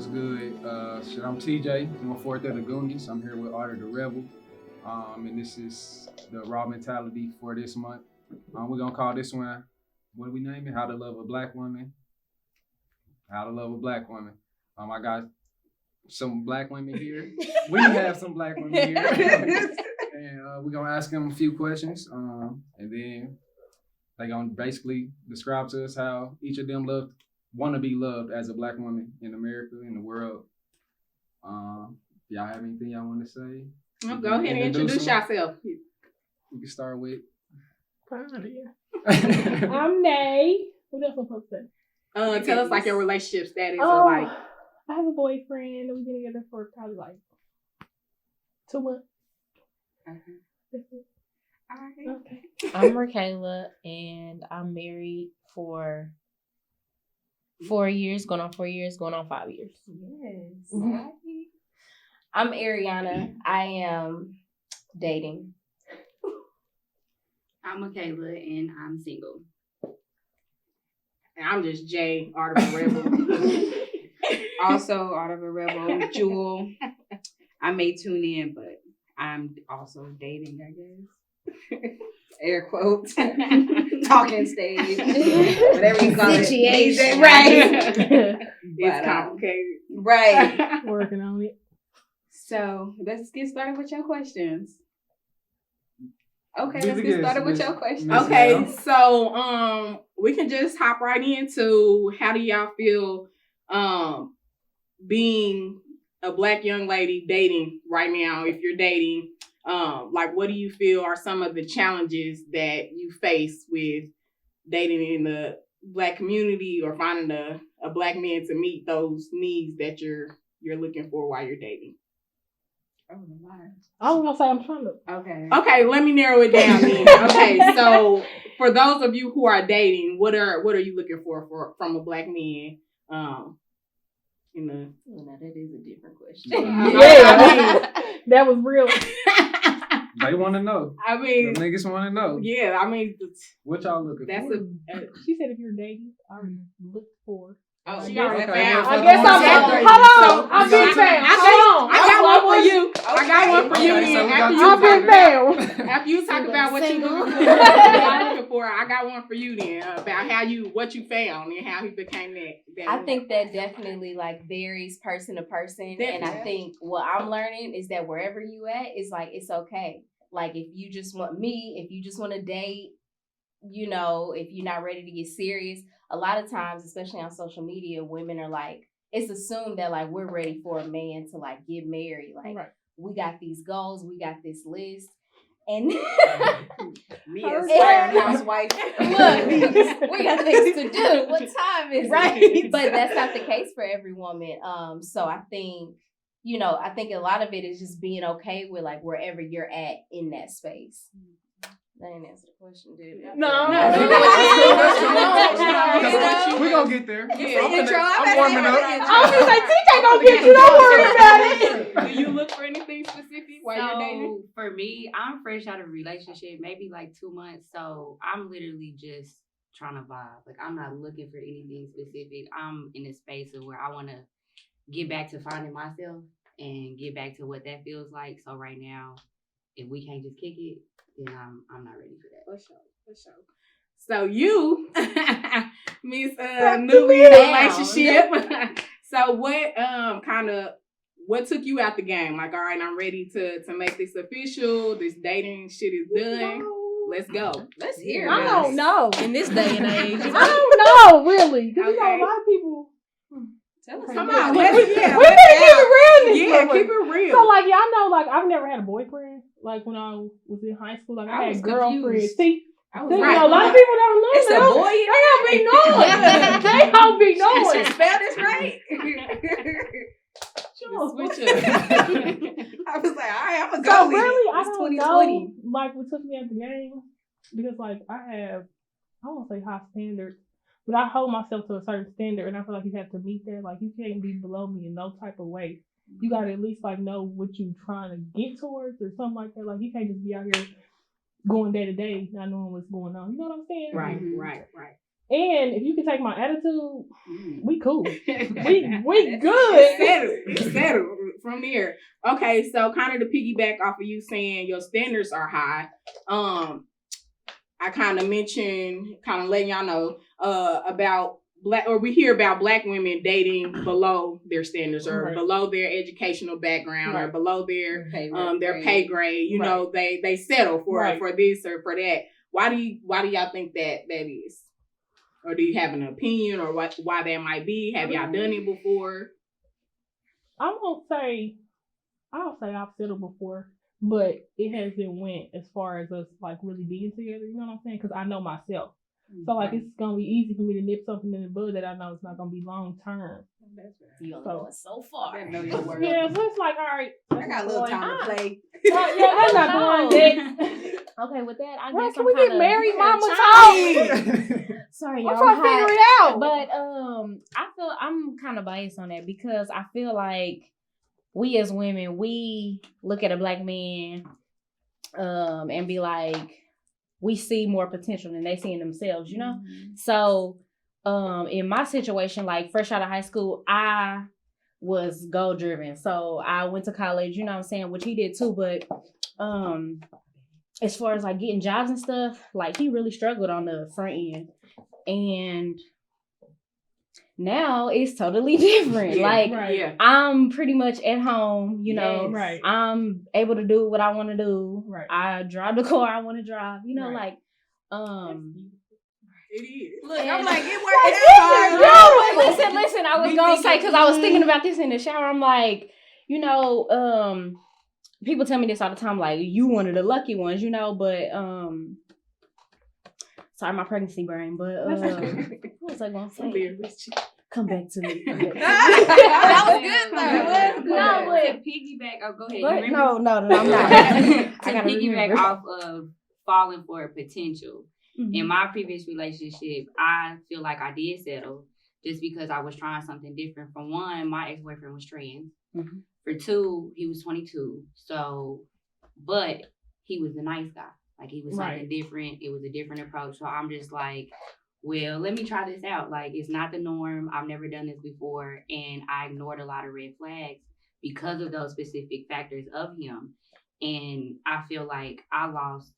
What's good? I'm TJ, I'm a fourth of the Goonies. I'm here with Arthur the Rebel. And this is the raw mentality for this month. We're gonna call this one, what do we name it? How to Love a Black Woman. How to Love a Black Woman. I got some black women here. We have some black women here. And we're gonna ask them a few questions. And then they're gonna basically describe to us how each of them want to be loved as a black woman in America, in the world. Y'all have anything y'all want to say? Go ahead and introduce yourself. We can start with. I'm Nay. What else am I supposed to say? Tell us like your relationship status. I have a boyfriend and we've been together for probably like 2 months. Okay. I'm Raquela and I'm married for 4 years, going on 4 years, going on 5 years. Yes. Mm-hmm. I'm Ariana. I am dating. I'm Michaela and I'm single. And I'm just Jay, Art of a Rebel. Also, Art of a Rebel, Jewel. I may tune in, but I'm also dating, I guess. Air quotes. Talking stage. Whatever you call Situation. it. Right. It's complicated. Right. Working on it. So let's get started with your questions. Okay, Be let's the get guest, started with Miss- your questions. Miss Okay, Mel. so we can just hop right into how do y'all feel being a black young lady dating right now, if you're dating, like what do you feel are some of the challenges that you face with dating in the black community or finding a black man to meet those needs that you're looking for while you're dating? Oh, my. I was gonna say I'm trying to. Okay. Okay, let me narrow it down then. Okay, so for those of you who are dating, what are you looking for from a black man? In the Well, that is a different question. That was real. They want to know. I mean, The niggas want to know. yeah, I mean, What y'all looking that's for? She said if you're dating, I already looked for. Oh, she guess- already okay, found. well, I guess I'm. Hold on. I've been found. Hold on. I got one for you. I got one for you. Okay, so Then we got after two you I've been found. after you talk about what you Single. looking for, what you looking for, I got one for you then about what you found and how he became that. I think that definitely like varies person to person. And I Definitely. think what I'm learning is that wherever you at, it's like it's okay. Like if you just want to date, you know, if you're not ready to get serious, a lot of times, especially on social media, women are like, it's assumed that like we're ready for a man to like get married. Like Right. we got these goals, we got this list. And Me as as fire housewife. look, we got things to do. What time is Right. it? But that's not the case for every woman. So I think, you know, I think a lot of it is just being okay with like wherever you're at in that space. That didn't answer the question, did it? No. We're going to get there. Yeah. I'm warming up. I was gonna say TJ gonna get you. Don't worry about it. Do you look for anything specific while you're dating? So for me, I'm fresh out of a relationship, maybe like 2 months. So I'm literally just trying to vibe. Like I'm not looking for anything specific. I'm in a space of where I want to get back to finding myself and get back to what that feels like. So right now, if we can't just kick it, then I'm not ready for that. For sure. So you, Miss newly in a relationship. So what took you out the game? Like, all right, I'm ready to make this official. This dating shit is done. Let's go. Let's hear I don't know. In this day and age. I don't know really, because you know Okay. a lot of people. Tell us. Come about on, it. let's We better keep it real. Yeah, keep it real. So like y'all know, like I've never had a boyfriend. Like when I was in high school, like I was had girlfriends. confused. See, I was you right. know, a lot of people don't know. It's a that. boy. They don't be knowing. They don't be knowing. Spell this right. Switch up. I was like, all right, I'm gonna So go with really, it. I It's don't 2020. know. Like what took me out the game because like I won't say high standards, but I hold myself to a certain standard, and I feel like you have to meet that. Like you can't be below me in no type of way. You gotta at least like know what you trying to get towards or something like that. Like you can't just be out here going day to day, not knowing what's going on. You know what I'm saying? Right, Mhm. right. And if you can take my attitude, we cool. We It's good. settled. It's settled from there. Okay, so kind of to piggyback off of you saying your standards are high. I kind of mentioned, kind of letting y'all know about we hear about Black women dating below their standards or below their educational background or below their pay grade. You know, they settle for this or for that. Why do y'all think that is? Or do you have an opinion or why that might be? Have y'all done it before? I'll say I've settled before, but it hasn't went as far as us like really being together. You know what I'm saying? Because I know myself. So like it's gonna be easy for me to nip something in the bud that I know it's not gonna be long term. That's right. You're going so far. Yeah, so it's like, all right, I got a little time to play. Yeah, that's not going next. Okay, with that, I Well, guess can I'm we get kinda- married, mama talk? Sorry, I'm y'all. trying to figure it out. But I feel I'm kind of biased on that because I feel like we as women, we look at a Black man and be like, we see more potential than they see in themselves, you know? Mm-hmm. So in my situation, like fresh out of high school, I was goal driven. So I went to college, you know what I'm saying, which he did too, but as far as like getting jobs and stuff, like he really struggled on the front end. And now it's totally different. I'm pretty much at home, you know. Right. I'm able to do what I want to do. Right. I drive the car I want to drive. You know, like it is. Look, I'm like, it works. Listen. I was gonna say because I was thinking about this in the shower. I'm like, you know, people tell me this all the time, like you one of the lucky ones, you know, but sorry, my pregnancy brain, but what was I gonna say? Come back to me. That was good though. No, but to piggyback. Oh, go ahead. But, no, I'm not. To piggyback off of falling for potential. Mm-hmm. In my previous relationship, I feel like I did settle just because I was trying something different. For one, my ex-boyfriend was trans. Mm-hmm. For two, he was 22. So, but he was a nice guy. Like he was something different. It was a different approach. So I'm just like, well, let me try this out. Like it's not the norm. I've never done this before. And I ignored a lot of red flags because of those specific factors of him. And I feel like I lost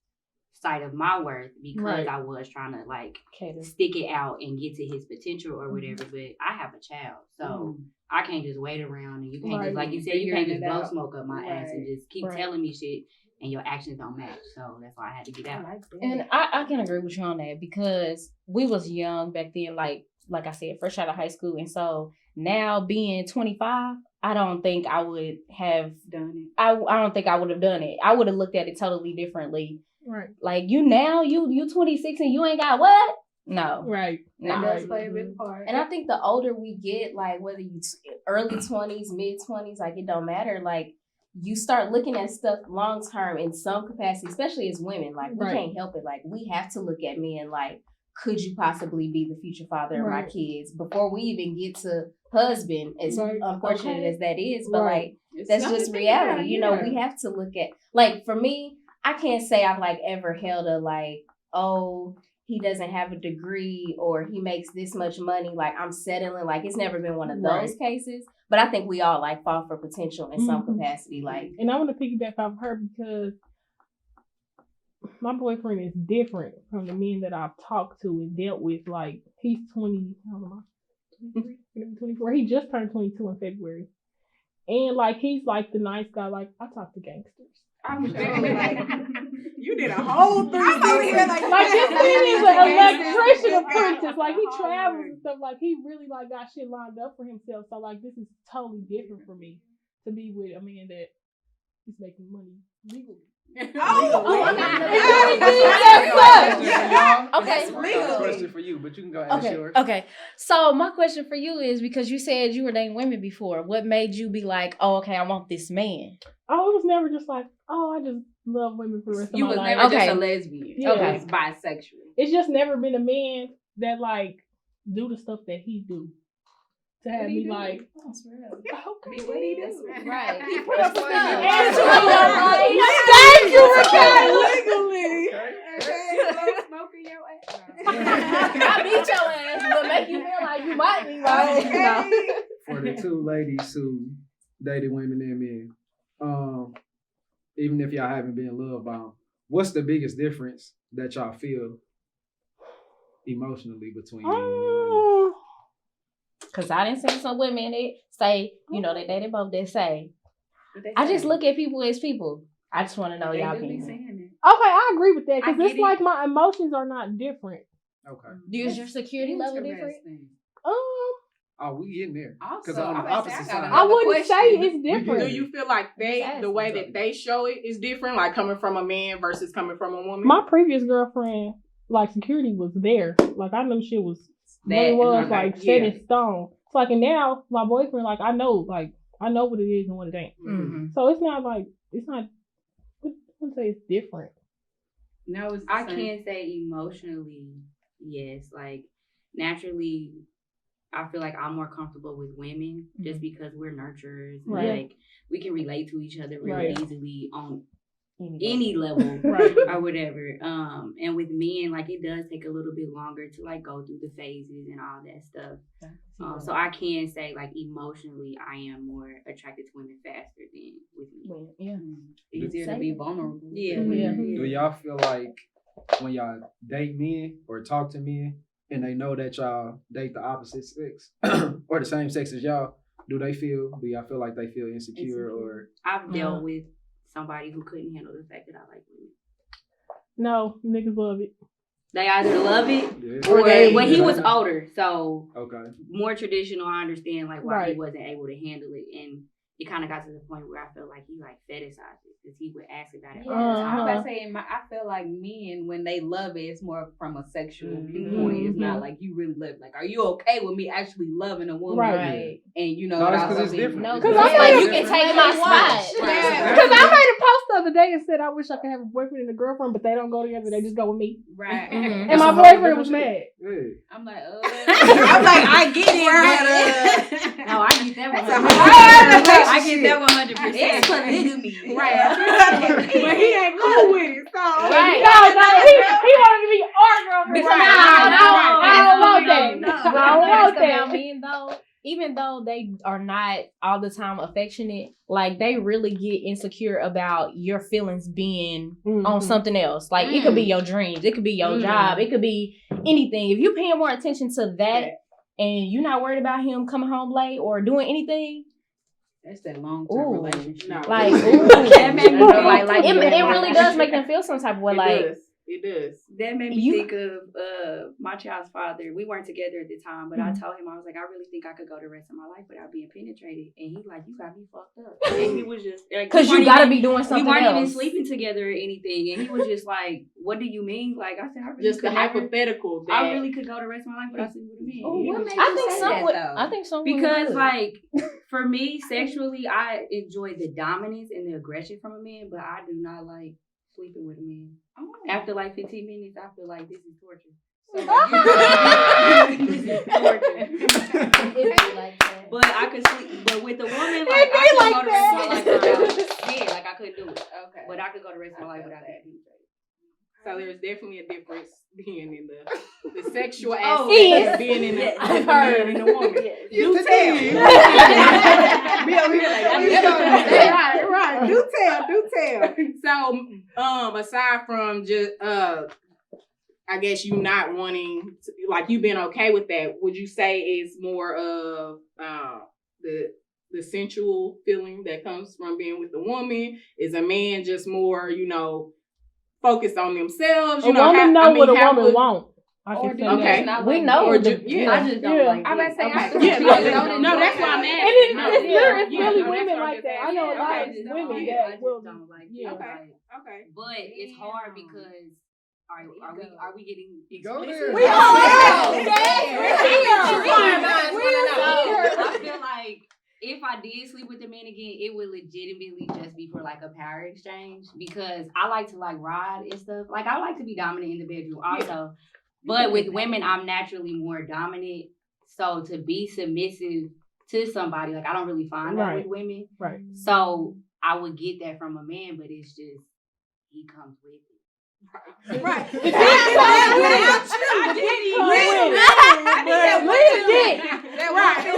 sight of my worth because I was trying to like stick it out and get to his potential or whatever. But I have a child. So I can't just wait around and you can't just, like you said, you can't just blow smoke up my ass and just keep telling me shit and your actions don't match. So that's why I had to get out. And I can agree with you on that because we was young back then, like I said, fresh out of high school. And so now being 25, I don't think I would have done it. I don't think I would have done it. I would have looked at it totally differently. Right. Like you 26 and you ain't got what? No. Right. No. It does play a big part. And I think the older we get, like whether you early 20s, mid 20s, like it don't matter. Like you start looking at stuff long term in some capacity, especially as women. Like we can't help it. Like we have to look at men like, could you possibly be the future father of my kids before we even get to husband? As unfortunate as that is, but like that's just reality. You know, we have to look at, like for me, I can't say I've like ever held a like, oh, he doesn't have a degree or he makes this much money. Like I'm settling. Like it's never been one of those cases. But I think we all like fall for potential in some capacity. Like, and I want to piggyback off her because my boyfriend is different from the men that I've talked to and dealt with. Like he's 20. How old am I? 23, 24. He just turned 22 in February, and like he's like the nice guy. Like I talk to gangsters. I'm like, you did a whole 360. Like this man is an electrician apprentice. Like he travels and stuff. Like he really like got shit lined up for himself. So like this is totally different for me to be with a man that is making money legally. Okay. Question for you, but you can go ahead. Yours. Okay. So my question for you is because you said you were dating women before. What made you be like, oh, okay, I want this man? Oh, it was never just like, oh, I just love women for the rest of my life. You was never just a lesbian. Yeah. Okay. It's bisexual. It's just never been a man that like do the stuff that he do. to have me like, That's real. What he do? Right. he put up with stuff. Thank you, Smoking your ass. I beat your ass, but make you feel like you might be right. For the two ladies who dated women and men, even if y'all haven't been love bombed, what's the biggest difference that y'all feel emotionally between men and women? Because I didn't see some women that say, they dated both that say, I just look at people as people. I just want to know y'all opinion. Okay, I agree with that because I it's get like my emotions are not different. Okay. Is your security level different? Oh, we getting there. Because Also, on the opposite side. I wouldn't say it's different. Do you feel like the way that they show it is different, like coming from a man versus coming from a woman? My previous girlfriend, like security was there. Like I knew shit was set in stone. So like, and now my boyfriend, like I know what it is and what it ain't. Mm-hmm. So it's not. I wouldn't say it's different. No, I can't say emotionally. Yes, like naturally, I feel like I'm more comfortable with women just because we're nurturers. Right. And, like we can relate to each other real Right. easily on any level Right. or whatever. And with men, like it does take a little bit longer to like go through the phases and all that stuff. So I can say like emotionally, I am more attracted to women faster than with men. Yeah. Easier to be vulnerable. Yeah. Do y'all feel like when y'all date men or talk to men and they know that y'all date the opposite sex or the same sex as y'all, do y'all feel like they feel insecure or? I've dealt with somebody who couldn't handle the fact that I like women. No, niggas love it. They either love it Or he was older, so okay, more traditional. I understand like why Right. he wasn't able to handle it, and it kind of got to the point where I felt like he like fetishized it because he would ask about it all the I time. was about to say, I feel like men, when they love it, it's more from a sexual viewpoint. It's not like you really love. Like, are you okay with me actually loving a woman? Right. And No, that's because it's different. No, Because because I like made you can take my spot. Because I made a post the other day and said I wish I could have a boyfriend and a girlfriend, but they don't go together. They just go with me. Right. Mhm. And my That's a whole boyfriend was different mad. shit. I'm like, I'm like, I get it, Right. no, I get that one. That's a I get that 100%. It's polygamy. Right. But he ain't cool with it. So Right. No, he wanted to be our girlfriend. I don't want that. What I I don't want noticed about that. men though, even though they are not all the time affectionate, like they really get insecure about your feelings being on something else. Like it could be your dreams, it could be your job, it could be anything. If you're paying more attention to that and you're not worried about him coming home late or doing anything, that's that long-term relationship. No. like That made me feel like it really does make them feel some type of way. It does. That made me think of my child's father. We weren't together at the time, but I told him, I was like, I really think I could go the rest of my life without being penetrated. And he like, you got me fucked up. And he was just like, because you gotta be doing something we weren't else. even sleeping together or anything. And he was just like, what do you mean? Like I said, I really Just the could never- hypothetical. I really could go the rest of my life without sleeping with a man. Oh, He what was- made I you think say some that, would. though? I think some because would. like for me sexually, I enjoy the dominance and the aggression from a man, but I do not like sleeping with a man. After like 15 minutes, I feel like this is torture. So, this is torture. It'd be like that. But I could sleep. But with a woman, like I could go the rest of my life without. Yeah, like I couldn't do it. Okay. But I could go the rest of my life without that. So there's definitely a difference being in the sexual aspect Yes. of being in Yes. a man and a woman. You Do tell. Be over here like, right. Do tell. So, aside from just, I guess you not wanting, to, like you been okay with that, would you say it's more of the sensual feeling that comes from being with the woman? Is a man just more, focused on themselves? A woman know what a woman wants. Or do Okay. not We like know. or the- I just don't like I'm about to say, it. no, that's why I'm asking. It's Yeah, really no, that's women what I'm like just that. I asking. know a lot Okay. of women I that just will. don't like it. Yeah. Okay. But it's hard because are we getting Go explicit? there. We are. I feel like if I did sleep with the man again, it would legitimately just be for like a power exchange because I like to like ride and stuff. Like I like to be dominant in the bedroom also. But with women, I'm naturally more dominant. So to be submissive to somebody, like I don't really find that with women. Right. So I would get that from a man, but it's just he comes with it. Right.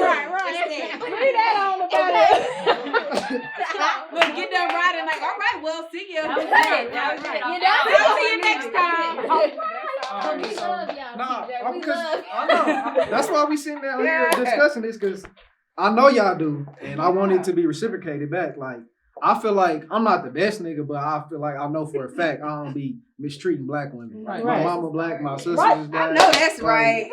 Leave that on the body. Look, get done riding like, all right, well, see you. That was it. See you next time. We love y'all, TJ. We because love. I know. That's why we sitting down here discussing this, because I know y'all do, and I want it to be reciprocated back. Like, I feel like I'm not the best nigga, but I feel like I know for a fact I don't be mistreating black women. Right. My mama black, my sister Right. is black. I know that's Like, right.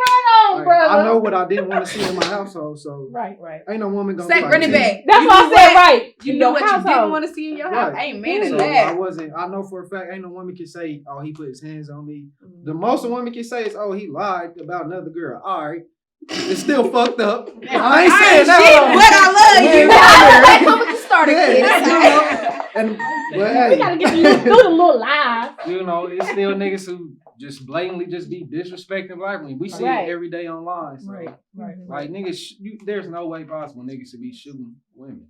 like, I know what I didn't want to see in my household, so Right. ain't no woman gonna Say, be run it back. That's You what I knew said. Right. You In know your what you didn't household. want to see in your house. Right. Amen to So that. I know for a fact ain't no woman can say, oh, he put his hands on me. The most a woman can say is, oh, he lied about another girl. All right. It's still fucked up. I ain't saying that. But I love you. Come with the starter kit. And but We hey, gotta get you through the little lies. you know, it's still niggas who just blatantly just be disrespecting black women. We see Right. it every day online. So. Right. Like niggas, there's no way possible niggas should be shooting women.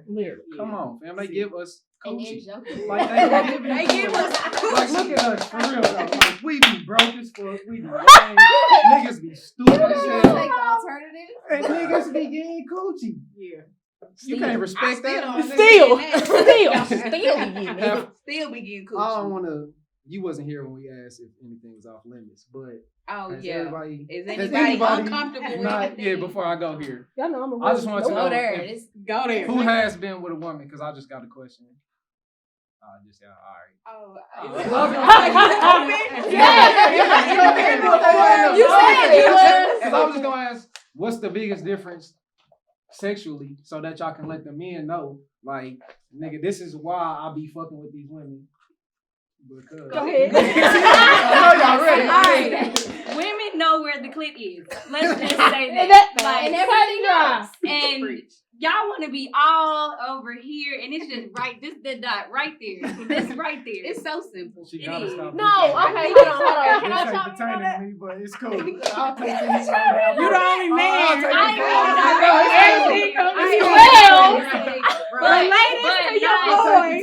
Literally. Come on, fam. They give us And then coochie. joking. Like they give us. Like look at us for real though. Like we be broke as fuck. We be lame. Niggas be stupid as Take hell. the alternative. And niggas be getting coochie. Yeah. You can't respect that. Still. Still be getting cool. I don't want to. You wasn't here when we asked if anything was off limits, but Oh has yeah. everybody, Is has anybody uncomfortable with not, anything? yeah, before I go here, Y'all know I'm a I just want to Go know there. if- It's Go there. who has been with a woman, because I just got a question. Just yeah, all right. Oh, You said you was. Because I was just gonna ask, what's the biggest difference sexually, so that y'all can let the men know, like, nigga, this is why I be fucking with these women. Because Go ahead. I know y'all ready. All right. Women know where the clit is. Let's just say that. Like, and everything else. and y'all want to be all over here, and it's just right. This the dot right there. This right there. it's so simple. She It gotta is. stop. No, looking. okay, hold on. Can This I ain't chop in on pertaining that? to me, but it's cool. I'll take this. You You the only man. Everything comes to you. But ladies, to your boys.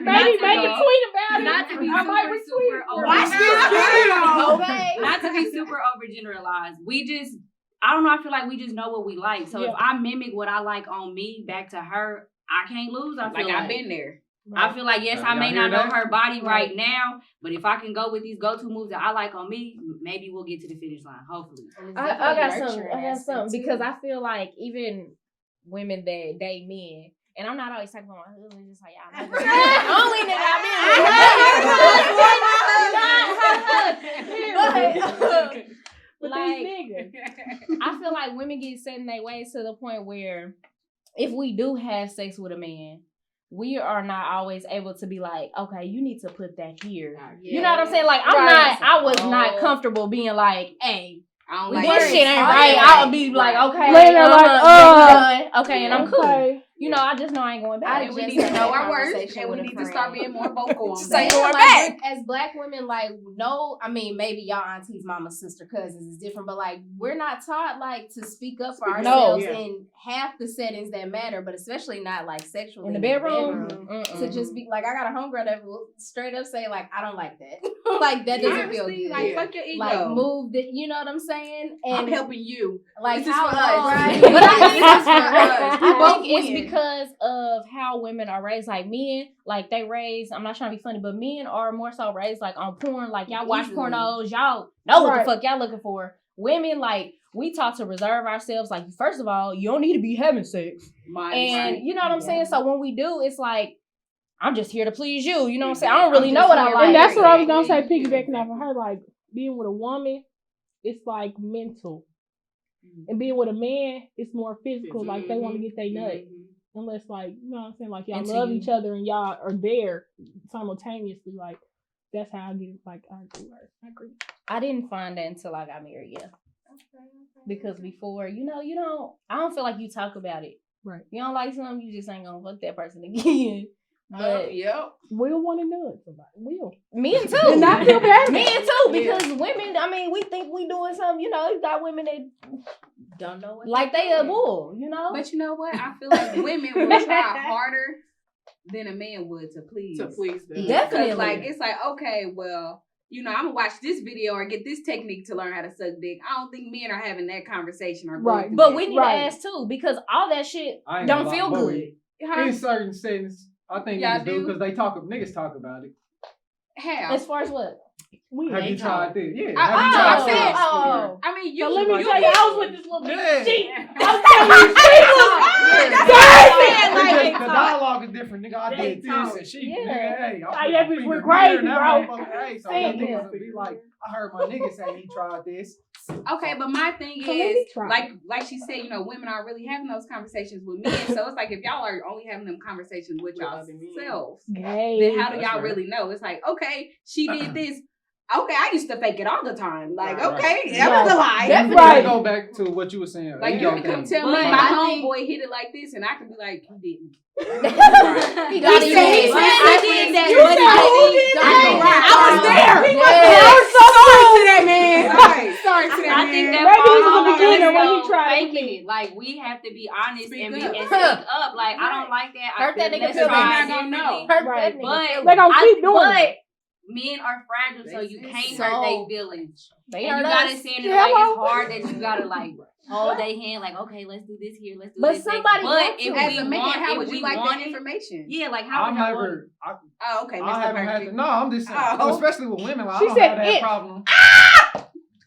Maybe make a tweet about it. Not to be I might super, retweet super it. over. Watch this video. Okay. Not to be super overgeneralized. We just, I don't know. I feel like we just know what we like. So Yeah. if I mimic what I like on me back to her, I can't lose. I feel Like I've been there. I feel like, yes, I Y'all may hear not know that? her body Right. right now, but if I can go with these go-to moves that I like on me, maybe we'll get to the finish line. Hopefully. I got something because I feel like even women that date men, and I'm not always talking about my husband, just like y'all know. Only nigga I But like, these niggas. I feel like women get set in their ways to the point where if we do have sex with a man, we are not always able to be like, okay, you need to put that here. You know what I'm saying? Like, I was not comfortable being like, hey, I don't this like shit ain't Right. right. I'll be like, okay, Later, like, done. Okay, and I'm cool. Okay. You know, I just know I ain't going back. And we need to know our worth, and we need to start being more vocal on Just that. like Going back. back. As black women, like, no, I mean, maybe y'all aunties, mama, sister, cousins is different, but like, we're not taught like to speak up for No. ourselves Yeah. in half the settings that matter, but especially not like sexually in the bedroom. To just be like, I got a homegirl that will straight up say like, I don't like that. Like that doesn't feel Honestly, good. like, Like, fuck your ego. move the, you know what I'm saying? And I'm helping you. like This is how for us, long- right? But I think it's for us. We I both think it's win. because of how women are raised. Like men, like they raised. I'm not trying to be funny, but men are more so raised like on porn. Like y'all watch Easily. pornos, y'all know what Right. the fuck y'all looking for. Women, like we taught to reserve ourselves. Like first of all, you don't need to be having sex, and you know what I'm saying. So when we do, it's like I'm just here to please you. You know what I'm saying? I don't really I'm know just what I here. like. And that's what I was gonna say, Exactly. piggybacking off of her, like being with a woman, it's like mental. And being with a man, it's more physical. Like they want to get their nut. Unless like, you know what I'm saying, like y'all Into love you. each other and y'all are there simultaneously. Like that's how I get like I agree. I didn't find that until I got married. Yeah. Because before, you don't, I don't feel like you talk about it. Right. You don't like something, you just ain't gonna fuck that person again. But Yep. Will want to know it. Somebody will. men too. And I feel bad. Men too, because women, I mean, we think we doing something, you know, you got women that Don't know what like they a bull, you know? But you know what? I feel like women will try harder than a man would to please. To please them. Definitely. Because, like, it's like, okay, well, you know, I'm gonna watch this video or get this technique to learn how to suck dick. I don't think men are having that conversation or going through But that. we need Right. to ask too, because all that shit I ain't don't gonna feel lie, good. Huh? In certain settings, I think Y'all niggas do do? because niggas talk about it. How? As far as what? Have you tried this? Yeah. I- Have you oh, tried I sex? said- oh. I mean, you So let me like- tell you, I was with this little Yeah. bitch. She, I'm I'm telling you, she was It's crazy. just the dialogue is different, nigga. I did this talk. and she, Yeah. nigga, hey, Like, I'm that bitch went crazy, bro. Hey, so Same that nigga here. would be like, I heard my nigga say he tried this. Okay, but my thing So let me is, try. like she said, you know, women aren't really having those conversations with men. So it's like if y'all are only having them conversations with With other men. yourselves, Gay. then how do That's y'all right. really know? It's like, okay, she did this. Okay, I used to fake it all the time. Like, Right. okay, that was a lie. That's You right. Go back to what you were saying. Like, you ego can come thing. tell me But my I think- homeboy hit it like this, and I can be like, he didn't. He got He it. said he But said I he think did that that. money You said thing- who did I that? think Right. that I was there. He was there. I was so Sorry to that man. Right. Sorry to that I man. think that Maybe falls this was on the beginning us, when he though, tried it with faking me. it. Like, we have to be honest Speak and up. speak up. Like, I don't like that. Hurt that nigga let's feelings. try They're not gonna differently. know. Hurt Right. that nigga But- feelings. They gonna keep doing but it. men are fragile, so you can't So- hurt their feelings. They And hurt you gotta us. say it in a way Hello. it's hard that you gotta like hold their hand, like, okay, let's do this here, let's do But this next. somebody But got if to. As we a man, want, how if would we you like want that it, information? yeah, like how I've would y'all want never, Oh, okay, I Mr. haven't had to, Perfect. no, I'm just saying, Oh. especially with women, like, She I don't said have that it. problem.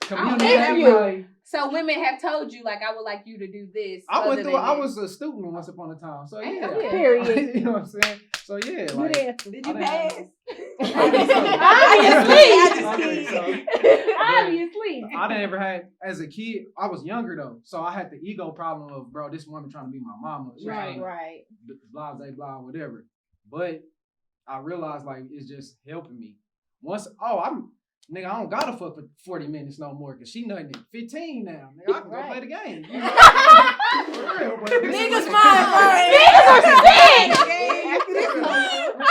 Thank Communicating, you. like, So women have told you, like, I would like you to do this. I went other through, than I this. was a student once upon a time, so Hey, yeah. okay. Period. You know what I'm saying? So yeah, Good like, answer. Did I you didn't have- pass? Obviously. I think so. Obviously. I never had, as a kid, I was younger though, so I had the ego problem of, bro, this woman trying to be my mama. She Right, ain't right. blah, blah, blah, whatever. But I realized, like, it's just helping me. Once, nigga, I don't gotta fuck for 40 minutes no more, because she nutting at 15 now. Nigga, I can go play the game. You know? For real, but Niggas mind, bro. Niggas are sick. Yeah.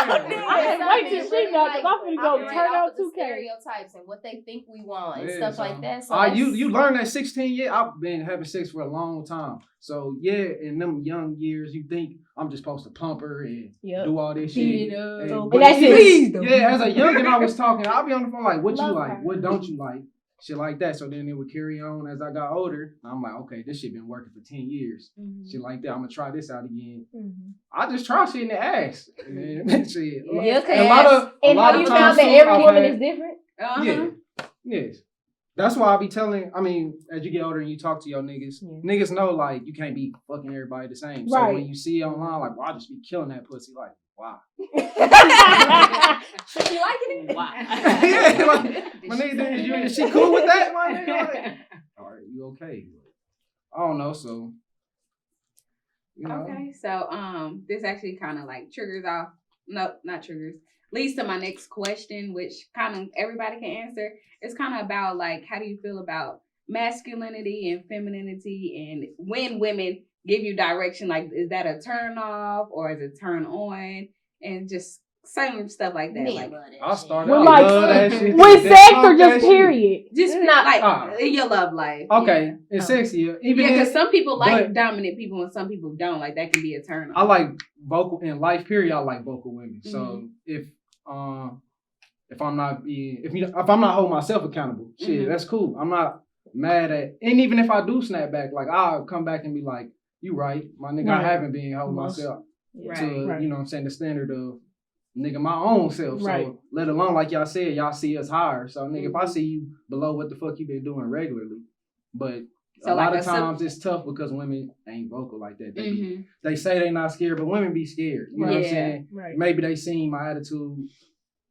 I can't wait till she know, because I'm finna go operate turn off out of the 2K. stereotypes and what they think we want and Yeah, stuff so- like that. So you that's- learn at 16 years. I've been having sex for a long time. So yeah, in them young years, you think I'm just supposed to pump her and Yep. do all this Beat shit. it up. And And that's it. yeah, as a youngin', I was talking. I'll be on the phone like, what you Love like? her. What don't you like? Shit like that. So then it would carry on as I got older. I'm like, okay, this shit been working for 10 years. Shit like that. I'm gonna try this out again. I just try shit in the ass. And then, shit. Yeah, And a lot of And a lot have of you found times that too, every I've woman had- is different? Uh-huh. Yeah. Yes. That's why I be telling, I mean, as you get older and you talk to your niggas, Yeah. niggas know, like, you can't be fucking everybody the same. So Right. when you see it online, like, well, I just be killing that pussy, like, wow. You liking it? Wow. Yeah, like, my nigga, is she cool with that, my nigga? Like, all right, you okay? I don't know, so, you know. Okay, so this actually kind of like triggers off. No, not triggers. Leads to my next question, which kind of everybody can answer. It's kind of about like, how do you feel about masculinity and femininity, and when women give you direction, like, is that a turn off or is it turn on, and just some stuff like that. Like, I started, Well, I like, love that shit. With That sex pump or that just shit. period? just Not- like in your love life. Okay, Yeah. it's sexier. Even Yeah, because if some people like but- dominant people and some people don't. Like, that can be a turn on. I like vocal in life, period. I like vocal women. So Mhm. if I'm not being, if I'm not holding myself accountable, shit, Mhm. that's cool. I'm not mad at, and even if I do snap back, like, I'll come back and be like, you right, my nigga, I Right. haven't been holding Most- myself Right. to, Right. you know what I'm saying, the standard of nigga my own self. Right. So let alone, like y'all said, y'all see us higher. So nigga, if I Mhm. see you below what the fuck you been doing regularly, but So a like lot a of sub- times it's tough because women ain't vocal like that. They, be, Mhm. they say they not scared, but women be scared. You know what I'm Yeah. saying? Right. Maybe they seen my attitude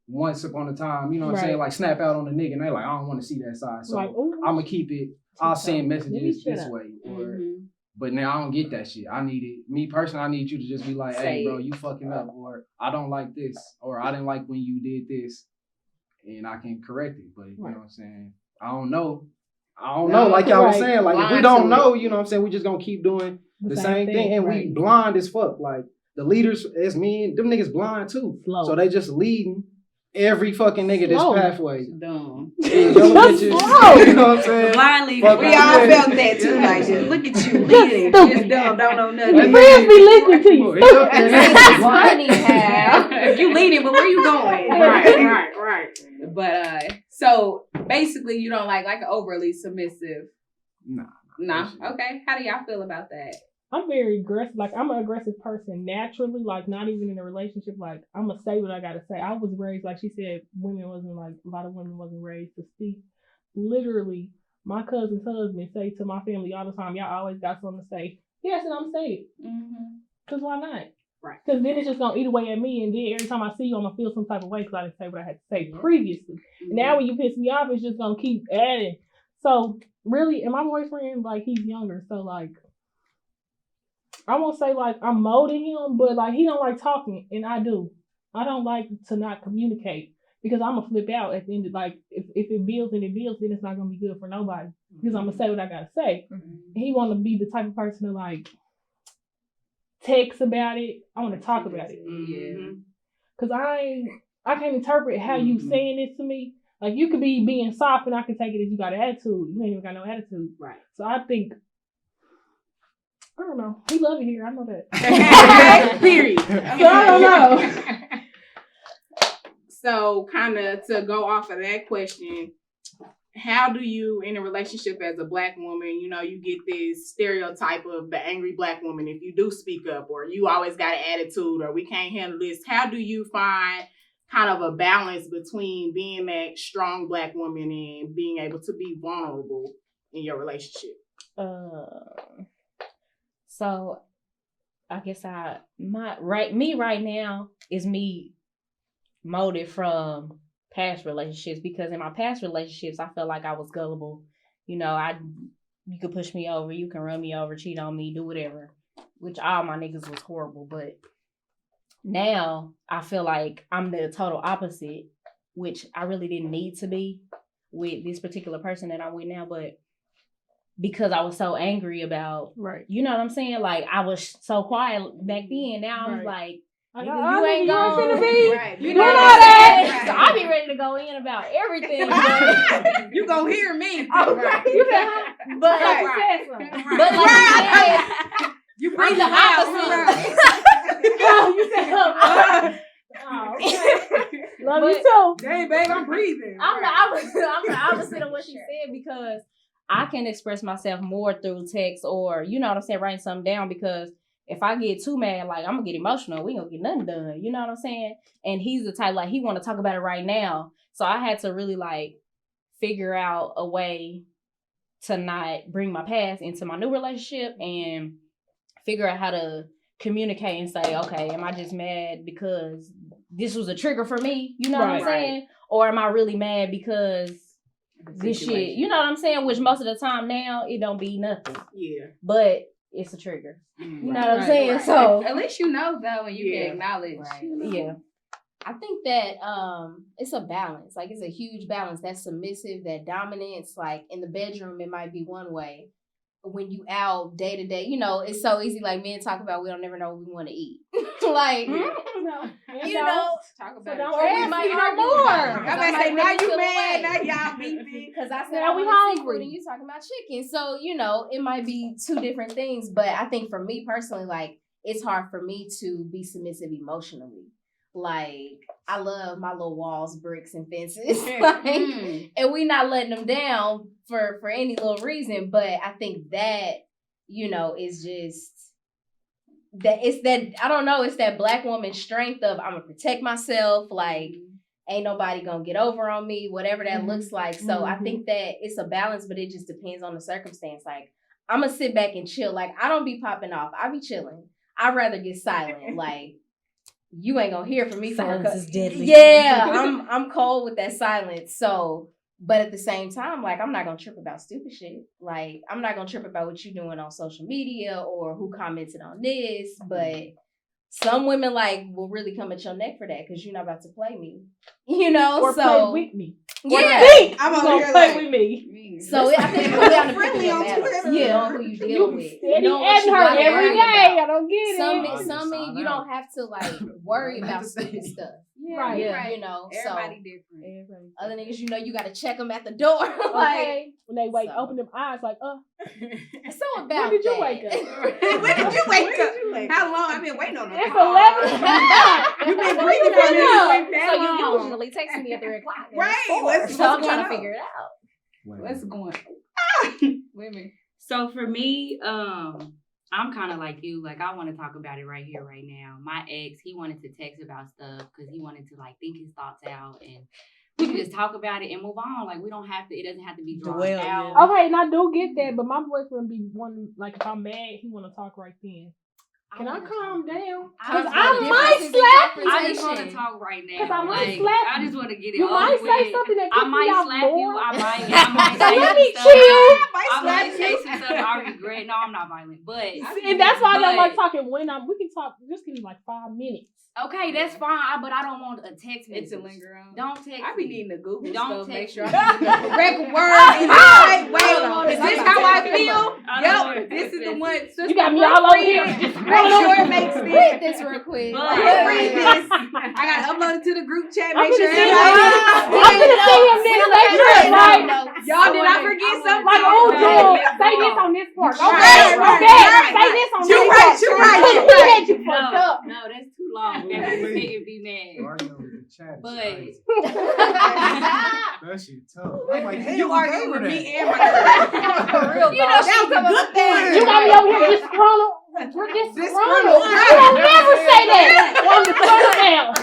once upon a time, you know what I'm saying? Right. Like snap out on the nigga and they like, I don't want to see that side. So Like, ooh, I'm gonna keep it, I'll send Let me messages shut this up. way. Or Mhm. but now I don't get that shit. I need it. Me personally, I need you to just be like, Say hey bro, it. you fucking up, or I don't like this, or I didn't like when you did this, and I can correct it. But you know Right. what I'm saying? I don't know. I don't No, know. Like y'all was right. saying, like if we Blind don't to know, you know what I'm saying, we just gonna keep doing the same thing, and we right. blind as fuck. Like the leaders as men, them niggas blind too. Slow. So they just leading every fucking nigga this Slow. pathway. Dumb. Yeah, them Just bitches, slow. you know what I'm saying? Blindly, Fuck we out all there. felt that too. Like, just look at you leading, just dumb, don't know Your nothing. friends be listening to you. Boy, it's up there. It's funny how. You leading, but where you going? Right. But so basically, you don't like an overly submissive. Nah. No. Okay. How do y'all feel about that? I'm very aggressive. Like, I'm an aggressive person naturally, like, not even in a relationship. Like, I'm going to say what I got to say. I was raised, like she said, a lot of women wasn't raised to speak. Literally, my cousin's husband say to my family all the time, y'all always got something to say. Yes, and I'm saying it. Because why not? Right. Because then it's just going to eat away at me. And then every time I see you, I'm going to feel some type of way because I didn't say what I had to say previously. And now when you piss me off, it's just going to keep adding. So, really, and my boyfriend, like, he's younger. So, like, I won't say like I'm molding him, but like he don't like talking, and I do. I don't like to not communicate because I'm gonna flip out at the end of like if it builds and it builds, then it's not gonna be good for nobody because I'm gonna say what I gotta say. He want to be the type of person to like text about it. I want to talk about it. Cause I can't interpret how you saying this to me. Like you could be being soft, and I can take it as you got an attitude. You ain't even got no attitude, Right. So I think. I don't know. He love it here. I know that. Period. So I don't know. So, kind of to go off of that question, how do you, in a relationship as a Black woman, you know, you get this stereotype of the angry Black woman if you do speak up, or you always got an attitude, or we can't handle this. How do you find kind of a balance between being that strong Black woman and being able to be vulnerable in your relationship? So I guess me right now is me molded from past relationships, because in my past relationships I felt like I was gullible. You know, you could push me over, you can run me over, cheat on me, do whatever, which all my niggas was horrible. But now I feel like I'm the total opposite, which I really didn't need to be with this particular person that I'm with now, but because I was so angry about, right. You know what I'm saying? Like I was so quiet back then. Now I'm like, you ain't going to be. Right. You know what I'm saying? So I be ready to go in about everything. You gonna hear me. Okay. Right. But Right. but like you said, You I'm the opposite. Oh, you said oh, okay. Love you too. Dang, babe, I'm breathing. I'm the opposite of what she said, because I can express myself more through text or, you know what I'm saying, writing something down, because if I get too mad, like I'm gonna get emotional, we gonna get nothing done. You know what I'm saying? And he's the type, like, he want to talk about it right now. So I had to really like figure out a way to not bring my past into my new relationship and figure out how to communicate and say, okay, am I just mad because this was a trigger for me? You know what I'm saying? Or am I really mad because this shit, you know what I'm saying? Which most of the time now, it don't be nothing. Yeah. But it's a trigger. You know what I'm saying? So at least you know though, and you can acknowledge. Yeah. I think that it's a balance. Like it's a huge balance. That submissive, that dominance. Like in the bedroom, it might be one way. But when you out day to day, you know, it's so easy. Like men talk about, we don't never know what we want to eat. Like, No, you know, Talk about don't it. ask might me no argue more. about it. I'm I gonna might say, now really you feel mad, away. now y'all beefing. Because I said Now I we want hungry. seafood and you talking about chicken. So, you know, it might be two different things. But I think for me personally, like, it's hard for me to be submissive emotionally. Like, I love my little walls, bricks, and fences. Like, and we not letting them down for any little reason. But I think that, you know, is just that it's that, I don't know, it's that Black woman strength of I'm gonna protect myself, like ain't nobody gonna get over on me, whatever that looks like. So I think that it's a balance, but it just depends on the circumstance. Like I'm gonna sit back and chill. Like I don't be popping off. I be chilling. I'd rather get silent. Like you ain't gonna hear from me. Silence is deadly. Yeah, I'm cold with that silence. So, but at the same time, like I'm not gonna trip about stupid shit. Like I'm not gonna trip about what you doing on social media or who commented on this. But some women like will really come at your neck for that because you're not about to play me. You know, or so play with me. yeah, I'm gonna over here play like, with me. So I think it comes down to friendly picking on your battles. Twitter. Yeah, on who you dealing with. Steady Knowing what adding you her gotta every worry day. about. I don't get Some it. men you don't have to like worry about stupid stuff. Right. Yeah, you know. Everybody So different. other niggas, you know, you gotta check them at the door. Like Okay. When they wake, So. open them eyes like, it's so about when did you that. wake up? When did you wake up? How long? I've been waiting on that. It's 11. You've been breathing for me that So long. you usually text me at 3 o'clock. and it's Right, 4, what's so I'm going trying on? to figure it out. What's going Women. So for me, I'm kind of like you. Like, I want to talk about it right here, right now. My ex, he wanted to text about stuff because he wanted to like think his thoughts out, and we can just talk about it and move on. Like, we don't have to. It doesn't have to be drawn Dwell, out. yeah. Okay, and I do get that, but my boyfriend be one like if I'm mad, he want to talk right then. Can I calm down? Cause I might slap you. I just want to talk right now. 'Cause I might Like, slap I you. just want to get it You over might say with. something that I pisses me might off slap more. you. I might So say let some me stuff. chill. I might say some stuff I regret. No, I'm not violent, but And that's why I don't like but- talking when we can talk. Just give me like 5 minutes. Okay, that's fine, but I don't want a text It message. to linger on. Don't text I be me. needing to Google Don't stuff, make text sure me. I'm using the correct word in the right way. Is this how I feel? Yup, This is the one. You got me all over here. Just Make sure it makes Read sense. this real quick. But- Read this. I gotta upload it to the group chat. I'm Make sure gonna see everybody. him. I'm gonna see him this. Make sure it's like, Y'all, did I forget something? like, oh, Joel, say this on this part. Okay, Right, right, okay, right. say this on You this right, part. you right, you He right. had you fucked up. No, that's too long. Family sit and be mad. Arguing with the chat is But crazy. That shit tough. I'm like, You arguing with me and my For real, You know, that was a good thing. You got me over here disgruntled. We're disgruntled. Disgruntled. You don't never say that. I'm disgruntled now.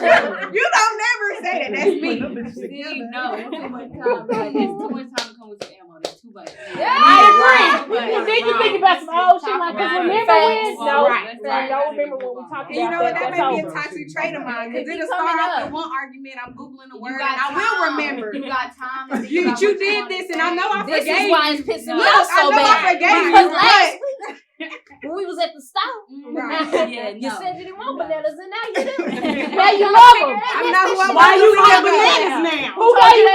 You don't never say that. That's me. See, no, it's too much time. Like, it's too much time to come with some ammo. That's too much. I agree. And then you think about some old shit like this. Remember when? No, Right, I don't remember when we talked And you know about what? That that. may be That's a over. toxic trait of mine because It it'll keep start coming off up. in one argument. I'm Googling the You word got and I will time. remember. You got time. to think You about what did wanna this say. and I know I This forgave is why you. it's pissing Look, me off so I know I bad. forgave you, Because but- last week, when we was at the store, Right. Yeah, you no. said you didn't want bananas, and now you do. Now you love them. I'm not who I Why want you to love be bananas now. Who got you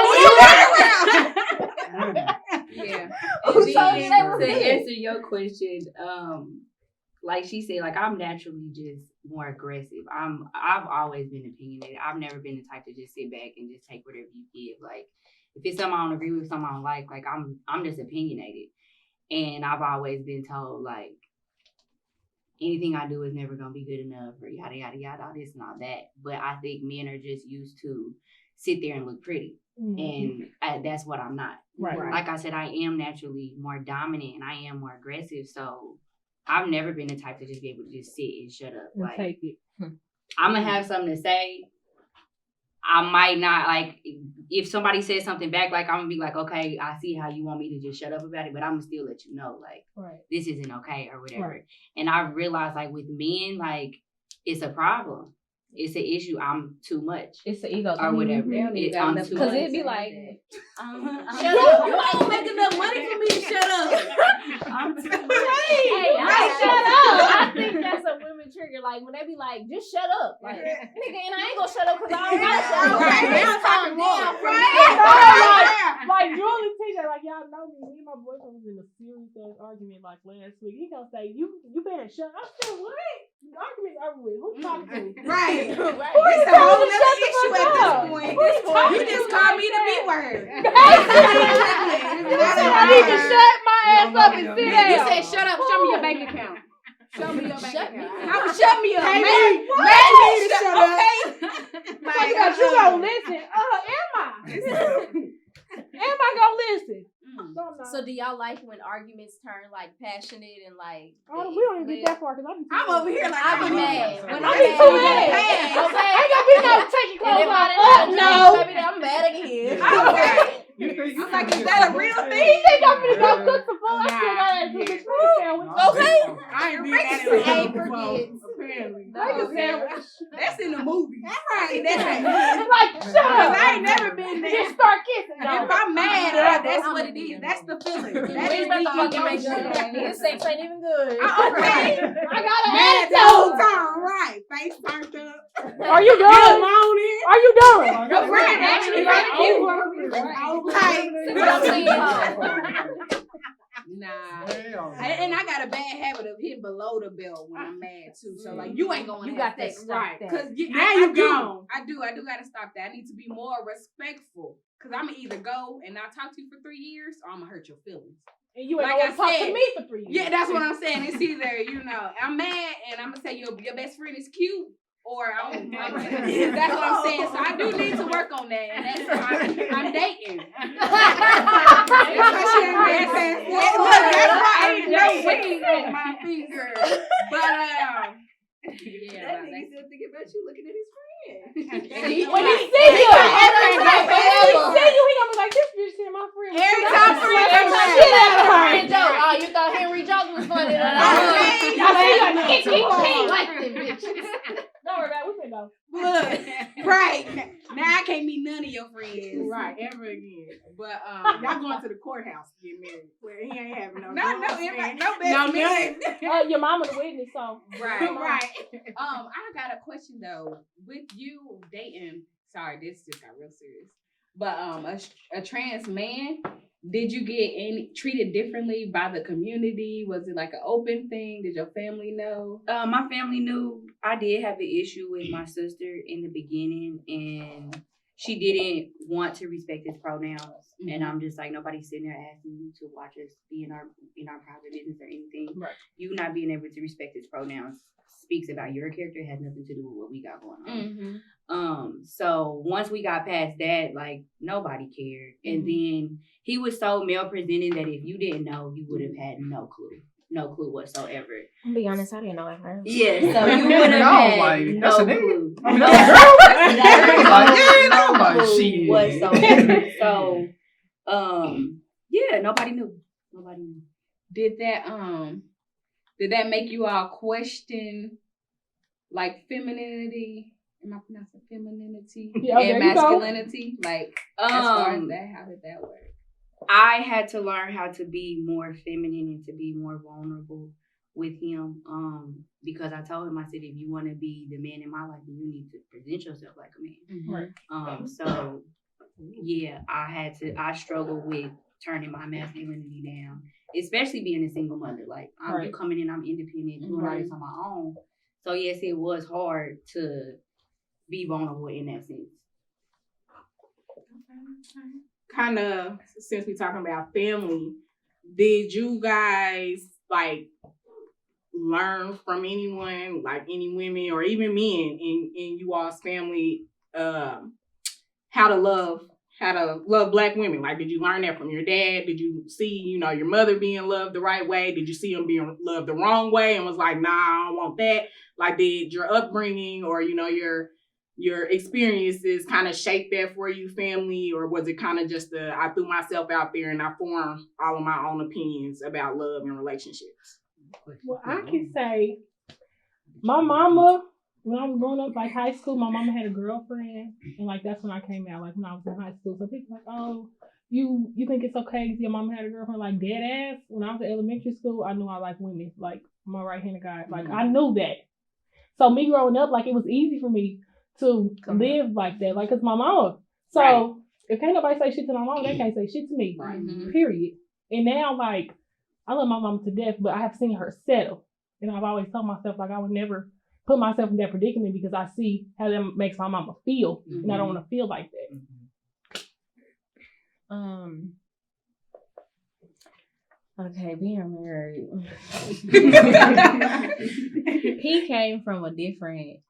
Yeah. Who told you that was To good? answer your question, like she said, like I'm naturally just more aggressive. I've always been opinionated. I've never been the type to just sit back and just take whatever you give. Like if it's something I don't agree with, something I don't like I'm just opinionated. And I've always been told like anything I do is never gonna be good enough or yada yada yada, all this and all that. But I think men are just used to sit there and look pretty. And that's what I'm not. Right. Like I said, I am naturally more dominant and I am more aggressive. So I've never been the type to just be able to just sit and shut up. Like Take it. I'm gonna have something to say. I might not like if somebody says something back, like I'm gonna be like, okay, I see how you want me to just shut up about it, but I'm gonna still let you know, like Right. this isn't okay or whatever. Right. And I realized like with men, like it's a problem. It's an issue. I'm too much. It's the ego Or whatever. They don't even got I'm enough too Because much. it'd be like, Shut up. You don't make enough money for me to shut up. I'm too much. hey, Right, shut up. I think that's a women trigger. Like when they be like, just shut up. Like, nigga, and I ain't gonna shut up because I don't gotta shut up. Right. Just calm down. Like Julie TJ, like y'all know me and my boyfriend was in a serious ass argument like last week. He gonna say, you better shut up. I said, what? The argument's over with. Who talking to me? Right. Who It's is a whole telling me to nother shut the issue fuck at this up? point. Who is talking You to just me called like me the B that? word. You said I need to shut my ass up and sit down. You said shut up. Show me your bank account. Show me your bank Shut me account. up. How shut me up? Hey, Make me to shut up. Talking about you gonna listen. Am I? Am I gonna listen? Don't know. So do y'all like when arguments turn like passionate and like? We don't even get that far because I'm over here like I be mad. When I I'm be mad, too I'm mad. mad. Okay. Ain't gonna be no taking And clothes if off. I didn't No. maybe I'm mad again. I'm like, is that a real He thing? think I'm gonna go cook some food. I still gotta do the chicken sandwich. Okay. I ain't been Ain't forget. Apparently. Make a sandwich. That's in the movie. Right. That's Like, shut Because up. I ain't never been there. Just start kissing. If I'm mad, I that's what it is. That's the feeling. That We is about the to fucking make emotion. This sex ain't even good. Okay. I got an Mad the whole attitude. time, right? Face turned up. Are you Good done? morning. Are you done? Your friend actually Like, like you. Nah. And I got a bad habit of hitting below the belt when I'm mad too. So like you ain't going You to got have to sex, stop right? that. Because Now you gone. I do gotta stop that. I need to be more respectful. Cause I'm gonna either go and not talk to you for 3 years, or I'm gonna hurt your feelings. And you ain't Like gonna I talk said, to me for 3 years. Yeah, that's what I'm saying. It's either I'm mad and I'm gonna say your best friend is cute, or that's what I'm saying. So I do need to work on that, and that's why I'm dating. That's why I ain't no ring on my finger. But Yeah, That nigga still thinking about you looking at his friend. When he see you, he gonna be like, this bitch is my friend. every time friend That's comes my around. shit out of friend joke. Oh, you thought Henry Jones was funny? Don't worry about it. We finna go. Look, right. Now I can't meet none of your friends. Right, ever again. But Y'all going to the courthouse to get married. Where he ain't having no everybody, no No best man. Your mama the witness, so. Right, right. I got a question though. With you dating, sorry, this just got real serious. But a trans man, did you get treated differently by the community? Was it like an open thing? Did your family know? My family knew. I did have an issue with my sister in the beginning, and she didn't want to respect his pronouns. Mm-hmm. And I'm just like, nobody's sitting there asking you to watch us be in our private business or anything. Right. You not being able to respect his pronouns speaks about your character. It has nothing to do with what we got going on. Mm-hmm. So once we got past that, like nobody cared. Mm-hmm. And then he was so male presenting that if you didn't know, you would have had no clue whatsoever. I'll be honest, I didn't know at first. Yeah, so you would have had like, no that's a clue. I mean, No, that's clue whatsoever. So, yeah, nobody knew. Did that make you all question like femininity? Am I pronouncing femininity and masculinity? Like as far as that, how did that work? I had to learn how to be more feminine and to be more vulnerable with him. Because I told him, I said, if you want to be the man in my life, then you need to present yourself like a man. Right. So yeah, I struggled with turning my masculinity down, especially being a single mother. Like I'm coming in, I'm independent, doing all this on my own. So yes, it was hard to be vulnerable in that sense. Kind of, since we're talking about family, did you guys like learn from anyone, like any women or even men in you all's family, how to love Black women? Like, did you learn that from your dad? Did you see, your mother being loved the right way? Did you see him being loved the wrong way and was like, nah, I don't want that? Like, did your upbringing or, your experiences kind of shape that for you, family? Or was it kind of just I threw myself out there and I formed all of my own opinions about love and relationships? Well, I can say my mama, when I was growing up, like high school, my mama had a girlfriend, and like that's when I came out, like when I was in high school. So people like, oh, you think it's okay because your mama had a girlfriend? Like dead ass. When I was in elementary school, I knew I liked women, like my right-handed guy. Like I knew that. So me growing up, like it was easy for me to live like that, like, cause my mama. So if can't nobody say shit to my mama, they can't say shit to me. Period. And now, like, I love my mama to death, but I have seen her settle, and I've always told myself like I would never put myself in that predicament because I see how that makes my mama feel, and I don't want to feel like that. Okay, being married. He came from a different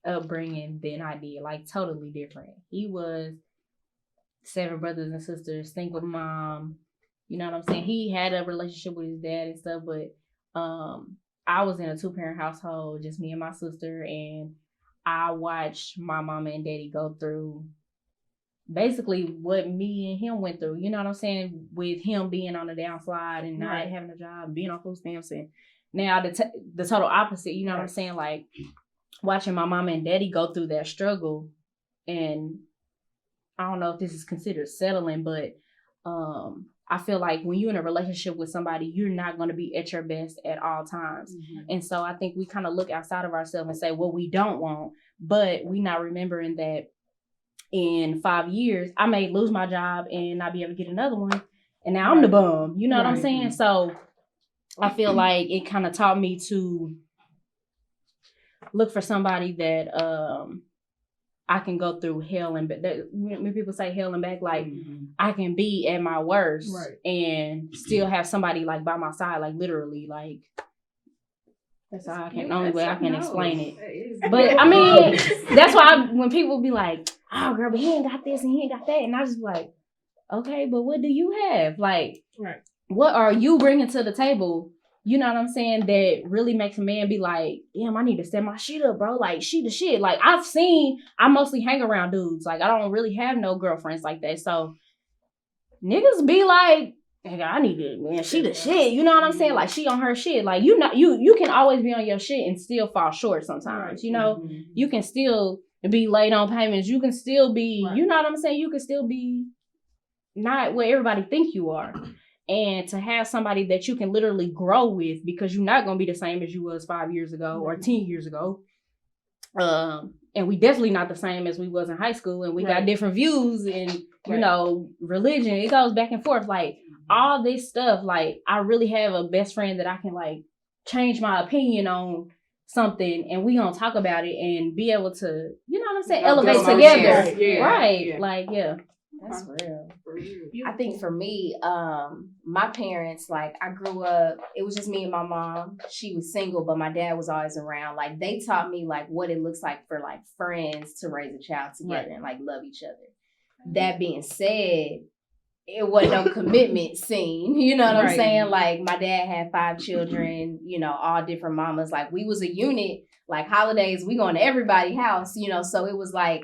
upbringing than I did, like totally different. He was 7 brothers and sisters, single mom. You know what I'm saying? He had a relationship with his dad and stuff, but I was in a 2-parent household, just me and my sister, and I watched my mama and daddy go through basically what me and him went through. You know what I'm saying? With him being on the downslide and not having a job, being on food stamps, and now the total opposite. You know what I'm saying? Like watching my mama and daddy go through that struggle, and I don't know if this is considered settling, but I feel like when you're in a relationship with somebody, you're not going to be at your best at all times. And so I think we kind of look outside of ourselves and say, well, we don't want, but we not remembering that in 5 years, I may lose my job and not be able to get another one. And now I'm the bum. You know what I'm saying? So I feel like it kind of taught me to look for somebody that I can go through hell and back. When people say hell and back, like I can be at my worst and still have somebody like by my side, like literally, like that's how I can. Only way I can explain it. But I mean, that's why when people be like, "Oh, girl, but he ain't got this and he ain't got that," and I just be like, "Okay, but what do you have? Like, what are you bringing to the table?" You know what I'm saying? That really makes a man be like, damn, I need to set my shit up, bro. Like, she the shit. Like, I mostly hang around dudes. Like, I don't really have no girlfriends like that. So, niggas be like, nigga, I need to, man, she the shit. You know what I'm saying? Like, she on her shit. Like, you can always be on your shit and still fall short sometimes. You know? You can still be late on payments. You can still be, you know what I'm saying? You can still be not what everybody think you are. And to have somebody that you can literally grow with, because you're not going to be the same as you was 5 years ago or 10 years ago. And we definitely not the same as we was in high school. And we got different views and, you know, religion. It goes back and forth. Like, all this stuff, like, I really have a best friend that I can, like, change my opinion on something. And we going to talk about it and be able to, you know what I'm saying, elevate together. Right. Like, yeah. That's real. I think for me, my parents, like, I grew up, it was just me and my mom. She was single, but my dad was always around. Like, they taught me, like, what it looks like for, like, friends to raise a child together and, like, love each other. That being said, it wasn't no commitment scene. You know what I'm saying? Like, my dad had 5 children, you know, all different mamas. Like, we was a unit. Like, holidays, we going to everybody's house, you know, so it was like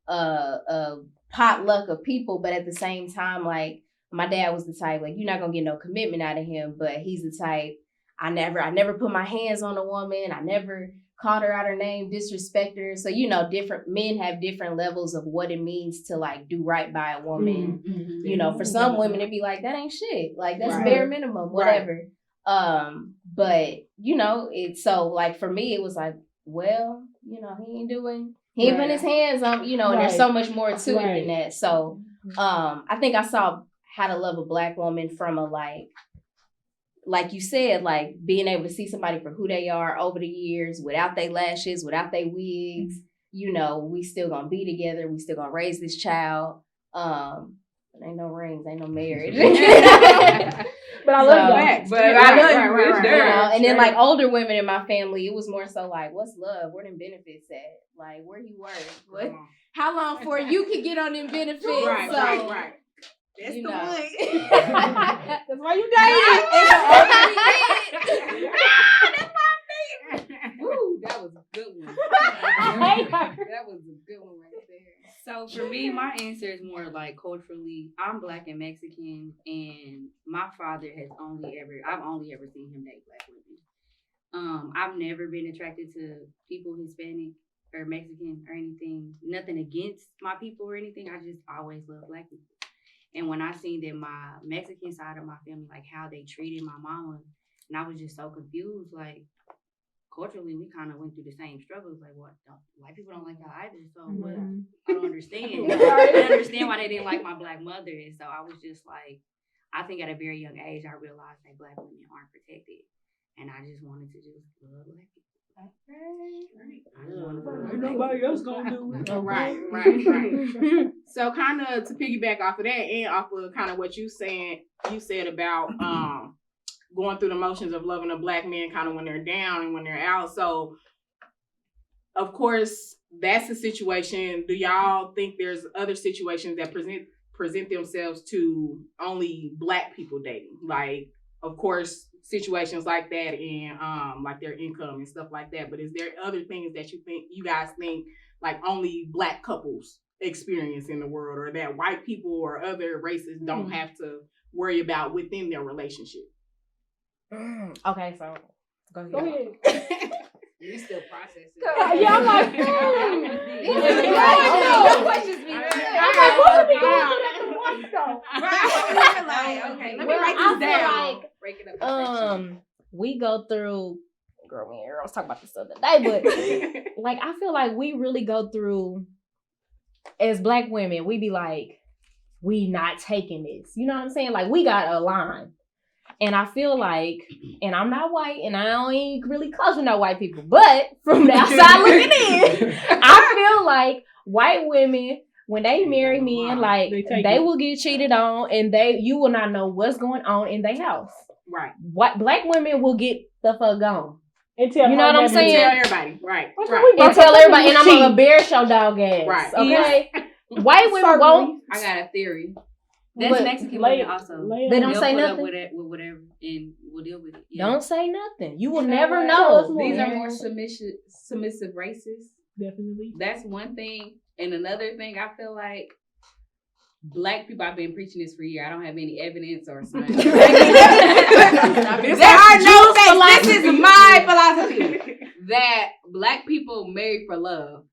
a potluck of people, but at the same time, like, my dad was the type, like, you're not gonna get no commitment out of him, but he's the type, I never put my hands on a woman, I never called her out her name, disrespect her. So, you know, different men have different levels of what it means to, like, do right by a woman. You know, for some women it'd be like, that ain't shit, like, that's bare minimum, whatever. But, you know, it's so, like, for me it was like, well, you know, he ain't putting his hands on, you know, and there's so much more to it than that. So, I think I saw How to Love a Black Woman from a, like you said, like, being able to see somebody for who they are over the years, without their lashes, without their wigs, you know, we still gonna be together. We still gonna raise this child. Ain't no rings, ain't no marriage. But I love that. But I love you. You know? And then, like, older women in my family, it was more so like, what's love? Where them benefits at? Like, where you work? What? How long before you can get on them benefits? Right. That's you the know. one. That's why you dating. That's why I'm dating. Woo, that was a good one. That was a good one right there. So for me, my answer is more like culturally. I'm Black and Mexican, and my father I've only ever seen him date Black women. I've never been attracted to people Hispanic or Mexican or anything. Nothing against my people or anything. I just always loved Black people. And when I seen that my Mexican side of my family, like how they treated my mama, and I was just so confused, like, culturally, we kind of went through the same struggles. Like, what? White people don't like y'all either. So what? I don't understand. I didn't understand why they didn't like my Black mother. And so I was just like, I think at a very young age, I realized that Black women aren't protected. And I just wanted to just love Black people. Ain't nobody else gonna do it. Right. So, kind of to piggyback off of that, and off of kind of what you said about going through the motions of loving a Black man, kind of when they're down and when they're out. So, of course, that's a situation. Do y'all think there's other situations that present themselves to only Black people dating? Like, of course, situations like that and like their income and stuff like that. But is there other things that you guys think like only Black couples experience in the world, or that white people or other races don't have to worry about within their relationship? Okay, so go ahead. You still processing. Yeah, I'm like, Like, okay, let me write I this feel down. like, Break it up. we go through. Girl, me and Earl was talking about this the other day, but like I feel like we really go through as Black women. We be like, we not taking this. You know what I'm saying? Like we got a line. And I feel like, and I'm not white, and I ain't really close with no white people, but from the outside looking in, I feel like white women, when they marry men, like they will get cheated on, and you will not know what's going on in their house. Right. Black women will get the fuck gone. And tell you know what I'm saying? Tell everybody. Right. And tell everybody, and I'm gonna embarrass your dog ass. Right. Okay. White women won't. I got a theory. That's But Mexican women also. They don't They'll say put nothing. up with it, with whatever, and we'll deal with it. Yeah. Don't say nothing. You will never know. These are more submissive races. Definitely. That's one thing. And another thing, I feel like Black people, I've been preaching this for years. I don't have any evidence or something. There are no facts. This is my philosophy that Black people marry for love.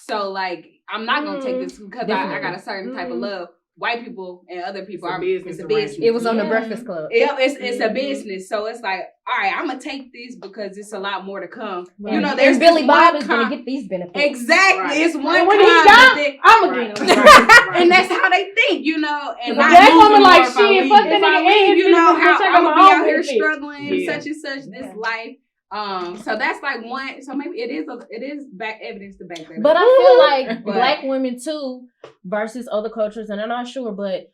So, like, I'm not going to take this because I got a certain type of love. White people and other people are it's a business. It was on the Breakfast Club. It's a business, so it's like, all right, I'm gonna take this because it's a lot more to come. Right. You know, there's Billy Bob is gonna get these benefits. Exactly, Right. it's one. And when time, he die, I'm gonna get him. And that's how they think, you know. And Black not woman losing like more if I shit, leave. fuck that If I nigga leave, and you know his how bitch, I I'm got gonna my be own out here benefit. struggling, such and such this life. So that's like one. So maybe it is back evidence to back that. But up. I feel like But- Black women too versus other cultures, and I'm not sure, but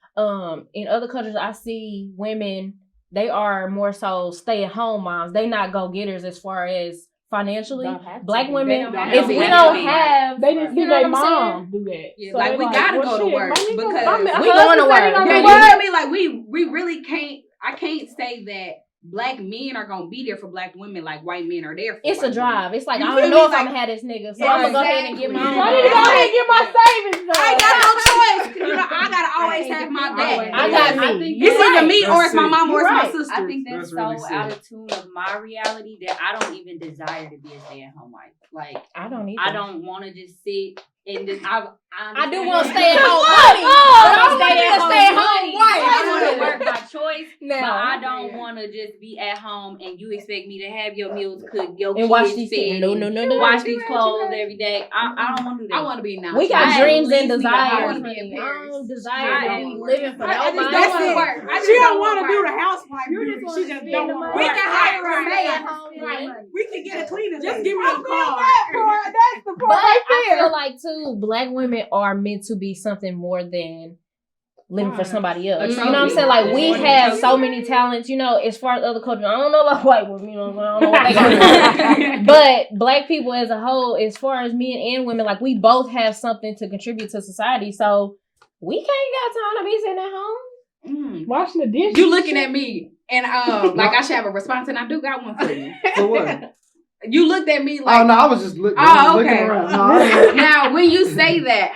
in other cultures I see women, they are more so stay at home moms. They not go getters as far as financially. Black women, if we don't have, they just you see know their what I'm saying? mom do that. Yeah, So like they we gotta well, go to shit, work my nigga, because we going to work. Yeah, Yeah, you know what I mean? Like we really can't. I can't say that Black men are gonna be there for Black women like white men are there for. It's white a drive. women. It's like You I feel don't me? know if Like- I'm gonna have this nigga, so Yeah, I'm gonna go ahead and get my exactly. own. I need to go ahead and get my savings done. I ain't got no choice. You know, I gotta always have my dad. I got me. It's either me or That's it's my it. mom or it's my Right. sister. I think that's so really sad. out of tune of my reality that I don't even desire to be a stay-at-home wife. Like I don't either. I don't want to just sit and just. I do want to stay at home. I want to work my choice, but I don't want to just be at home and you expect me to have your meals cooked, your And kids watch these fed, kids. No. wash these clothes every day. I don't want to do that. I want to be now. We got I dreams at and least need a desires. house. I wanna be in I Paris. don't desire I to don't be wanna living for I just nobody. don't wanna it. work. I just She don't don't want to wanna do work. the housewife. You duty. just wanna She just sit don't in the want to We work. can hire a Stay maid. at home. We can get a cleaner. Just lady. give me a car. That's the part But right I there. feel like too, Black women are meant to be something more than living for somebody else. You know what I'm saying? Like we have so many talents. You know, as far as other cultures, I don't know about white women. You know, I don't know what they got. But Black people as a whole, as far as men and women, like we both have something to contribute to society. So we can't got time to be sitting at home. Washing the dishes. You looking at me and like I should have a response, and I do got one for you. For what? You looked at me like, Oh no, I was just looking okay. around. No, I ain't- Now, when you say that,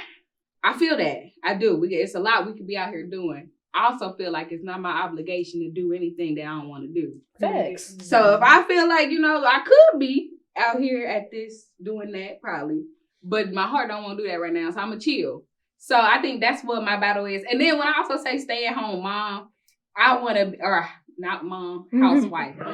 I feel that. I do. It's a lot we could be out here doing. I also feel like it's not my obligation to do anything that I don't want to do. Facts. So if I feel like, you know, I could be out here at this doing that probably, but my heart don't want to do that right now. So I'm going to chill. So I think that's what my battle is. And then when I also say stay at home mom, I want to, or not mom, housewife. We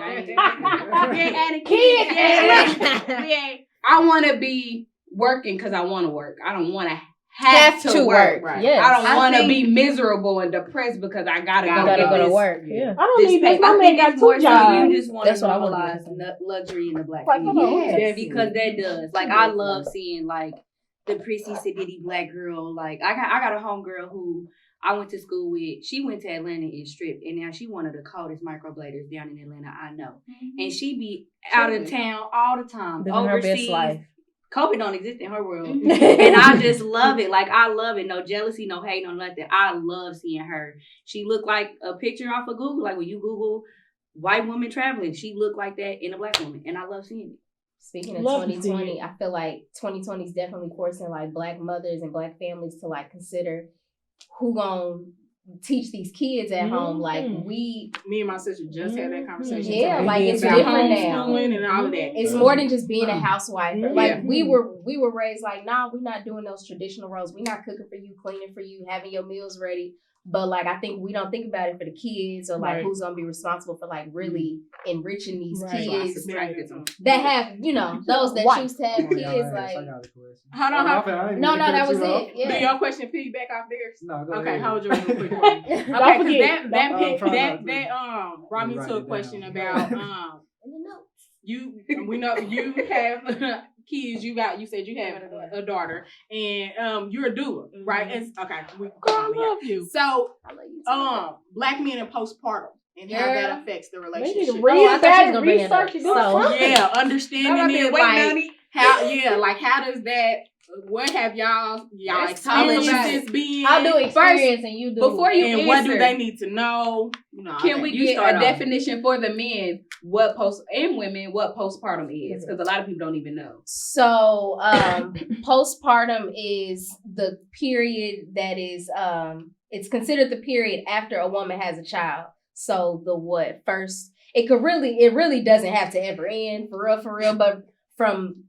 ain't adding kids. We ain't. I want to be working because I want to work. I don't want to have to work. Right. Yes. I don't want to think- be miserable and depressed because I gotta Gotta go go to this. work. Yeah. I don't This need this. pay- My I man think got it's more two so jobs. you just want That's to what I wanna normalize luxury in the Black Like, community. hold on. Yeah, because that does. Like I love seeing like the prissy city Black girl. Like I got a homegirl who I went to school with. She went to Atlanta and stripped, and now she one of the coldest microbladers down in Atlanta I know. And she be out of town all the time, Living her best overseas. life. COVID don't exist in her world. And I just love it. Like I love it. No jealousy, no hate, no nothing. I love seeing her. She looked like a picture off of Google. Like when you Google white woman traveling, she looked like that in a Black woman. And I love seeing it. Speaking of Love to see 2020, it. I feel like 2020 is definitely forcing like Black mothers and Black families to like consider who gonna teach these kids at home. Like Me and my sister just had that conversation. Yeah, today. like, it's About different now. homeschooling and all of that. it's more than just being a housewife. Like Yeah. we were raised like, nah, we're not doing those traditional roles. We're not cooking for you, cleaning for you, having your meals ready. But like, I think we don't think about it for the kids or like Right. who's gonna be responsible for like really enriching these Right. kids Right. that have, you know, those that choose to have Oh, y'all kids. ass, Like, I got a question. Hold on, my hold bad, I didn't no, mean to cut that was you off. it. Yeah. Do your question piggyback off theirs? No, go Okay, ahead. hold yours real quick. for me. Okay, Don't because forget. that I'll try that not to. that brought me Write to a it question down. about In the notes. we know you have kids. You said you have a daughter, and you're a doula, right? And okay, Girl, I love you. So I love you too. black men in postpartum and how Girl. that affects the They need relationship. to Oh, I read thought you about was it, gonna bring it up. research it, do So, something. Yeah, understanding I've been it, waiting like on it. how does that? What have y'all Let's talk about experiences been? I'll do experience and you do. before you and what do answer. they need to know? You know, all Can that. we You get start a off. definition for the men what postpartum is? Because a lot of people don't even know. So, postpartum is the period that is, it's considered the period after a woman has a child. So it really doesn't have to ever end for real, but from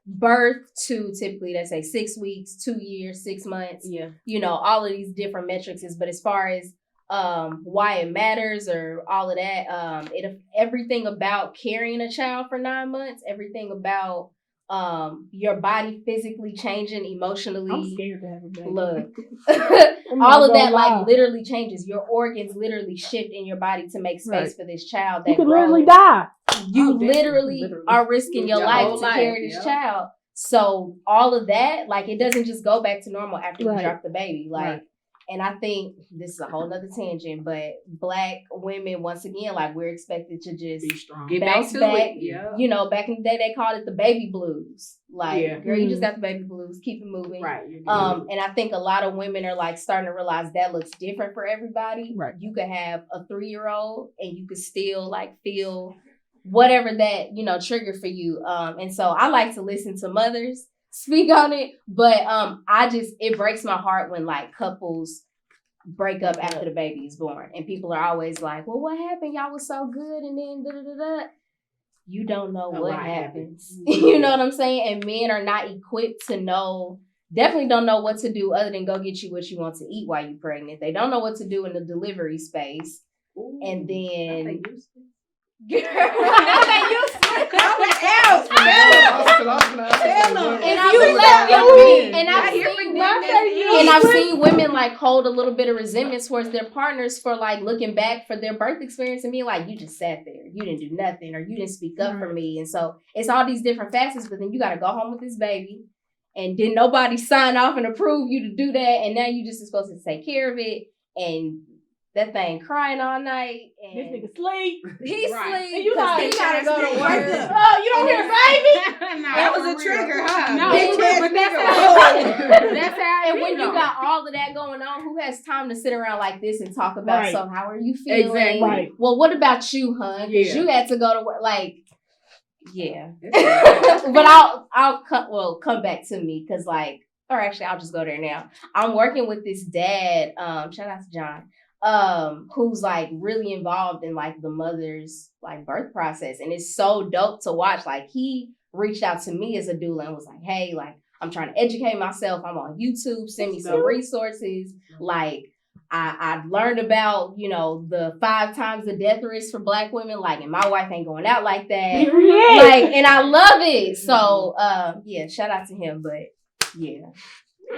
birth to typically, let's say 6 weeks, 2 years, 6 months, Yeah. you know, all of these different metrics but as far as why it matters or all of that, everything about carrying a child for 9 months, everything about your body physically changing, emotionally. I'm scared to have a baby. Look, I'm not all of that gonna lie. like literally changes. Your organs literally shift in your body to make space Right. for this child that You could grows. literally die. You Oh, literally literally. are risking your Your life whole to life, carry this yeah. child. So all of that, like, it doesn't just go back to normal after Right. you drop the baby. Like, Right. and I think this is a whole nother tangent, but Black women, once again, like, we're expected to just Be strong. Get bounce back to back. it. Yeah. You know, back in the day, they called it the baby blues. Like, Yeah. girl, you just got the baby blues. Keep it moving. Right. you're good. And I think a lot of women are like starting to realize that looks different for everybody. Right. You could have a 3-year-old and you could still like feel whatever that, you know, trigger for you. And so I like to listen to mothers speak on it, but it breaks my heart when like couples break up after the baby is born and people are always like, well, what happened? Y'all was so good and then da da da da. You don't know A what lot happens. happens. You know what I'm saying? And men are not equipped to know, definitely don't know what to do other than go get you what you want to eat while you're pregnant. They don't know what to do in the delivery space. And then And I've seen women like hold a little bit of resentment towards their partners for like looking back for their birth experience and being like, you just sat there, you didn't do nothing, or you didn't speak up for me. And so it's all these different facets, but then you got to go home with this baby, and didn't nobody sign off and approve you to do that, and now you just are supposed to take care of it, and that thing crying all night, and This nigga sleep. he Right. sleep, And you 'cause like, he gotta go to work. Oh, you don't hear baby? That was a trigger, huh? No, Bitch ass but that's nigga. how that's how it And when be, you though. got all of that going on, who has time to sit around like this and talk about, Right. so how are you feeling? Exactly. Right. Well, what about you, hun? Because Yeah. you had to go to work. Like, yeah. But I'll come back to me because like, or actually I'll just go there now. I'm working with this dad, shout out to John, who's like really involved in like the mother's like birth process. And it's so dope to watch. Like, he reached out to me as a doula and was like, hey, like, I'm trying to educate myself. I'm on YouTube. Send me some resources. Like, I learned about, you know, the 5 times the death risk for Black women. Like, and my wife ain't going out like that. Yeah. Like, and I love it. So, yeah, shout out to him. But yeah,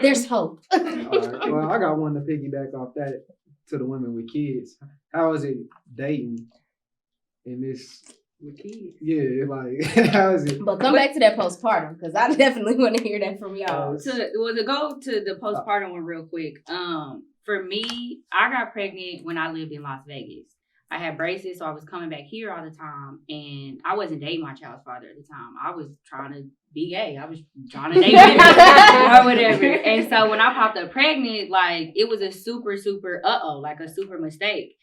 there's hope. All right. Well, I got one to piggyback off that to the women with kids. How is it dating in this? With kids. Yeah, like how is it? But come back to that postpartum because I definitely want to hear that from y'all. To go to the postpartum one real quick. For me, I got pregnant when I lived in Las Vegas. I had braces, so I was coming back here all the time, and I wasn't dating my child's father at the time. I was trying to be gay. I was trying to date him or whatever. And so when I popped up pregnant, like, it was a super like a super mistake.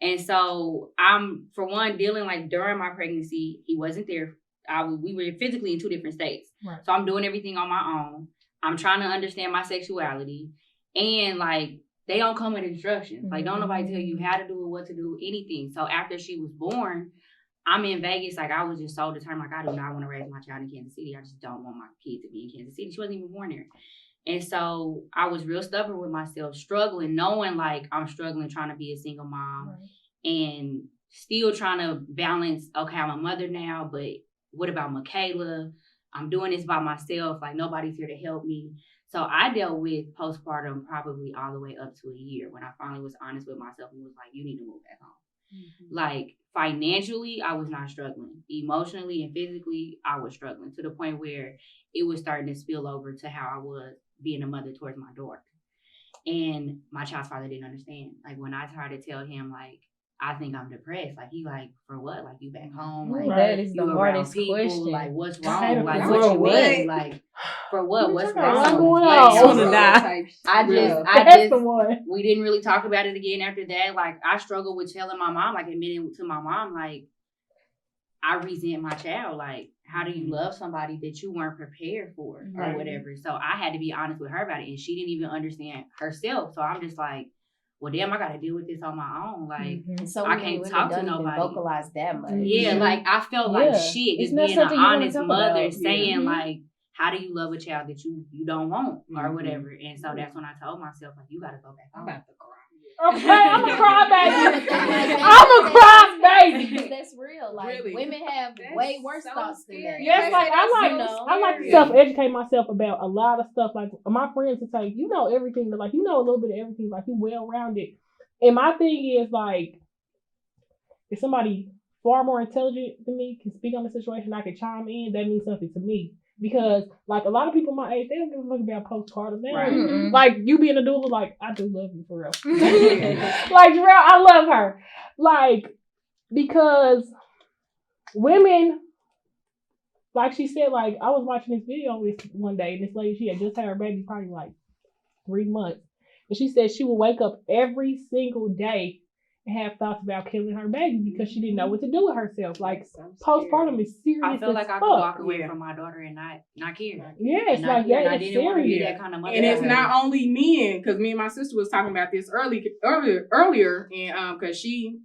And so I'm, for one, dealing like during my pregnancy, he wasn't there. We were physically in 2 different states. Right. So I'm doing everything on my own. I'm trying to understand my sexuality. And like, they don't come with instructions. Like, don't nobody tell you how to do it, what to do, anything. So after she was born, I'm in Vegas. Like, I was just so determined. Like, I do not want to raise my child in Kansas City. I just don't want my kid to be in Kansas City. She wasn't even born there. And so I was real stubborn with myself, struggling, knowing like I'm struggling trying to be a single mom and still trying to balance, okay, I'm a mother now, but what about Michaela? I'm doing this by myself. Like nobody's here to help me. So I dealt with postpartum probably all the way up to a year when I finally was honest with myself and was like, you need to move back home. Like financially, I was not struggling. Emotionally and physically, I was struggling to the point where it was starting to spill over to how I was being a mother towards my daughter. And my child's father didn't understand. Like when I tried to tell him, like, I think I'm depressed. Like he like, for what? Like you back home? Like that is you the around hardest people? question. Like what's wrong? Like For what you what? mean? Like for what? What's What's wrong? going Like, on? I Wanna die. That's the one. we didn't really talk about it again after that. Like I struggled with telling my mom, like admitting to my mom, like I resent my child. Like, how do you love somebody that you weren't prepared for or whatever? So I had to be honest with her about it, and she didn't even understand herself. So I'm just like, well, damn, I got to deal with this on my own. Like, So I many can't women talk to don't even nobody. vocalize that much. Yeah, like I felt like Yeah. shit It's just not being an something you wanna honest talk mother about. saying Mhm. like, how do you love a child that you don't want or whatever? And so that's when I told myself like, you got to go back home. I'm about to cry. Okay, I'm a cry baby. I'm a cry baby. That's real. Like Really? women have That's way worse so thoughts than that. scary. Yes, like I like to self-educate myself about a lot of stuff. Like my friends would say, you know everything, like you know a little bit of everything, like you well-rounded. And my thing is like, if somebody far more intelligent than me can speak on the situation, I can chime in. That means something to me. Because like a lot of people my age, they don't give a fuck about postpartum. They don't, like you being a doula, like I do love you for real. Like Jarrell, I love her. Like because women, like she said, like I was watching this video one day, and this lady, she had just had her baby, probably like 3 months, and she said she would wake up every single day and have thoughts about killing her baby because she didn't know what to do with herself. Like postpartum is serious. I feel like as I fuck. could walk away from my daughter and not care. Yeah, it's And like and that. I It's didn't want to be serious. that kind of mother. And it's for not her. only men, because me and my sister was talking about this earlier, and because she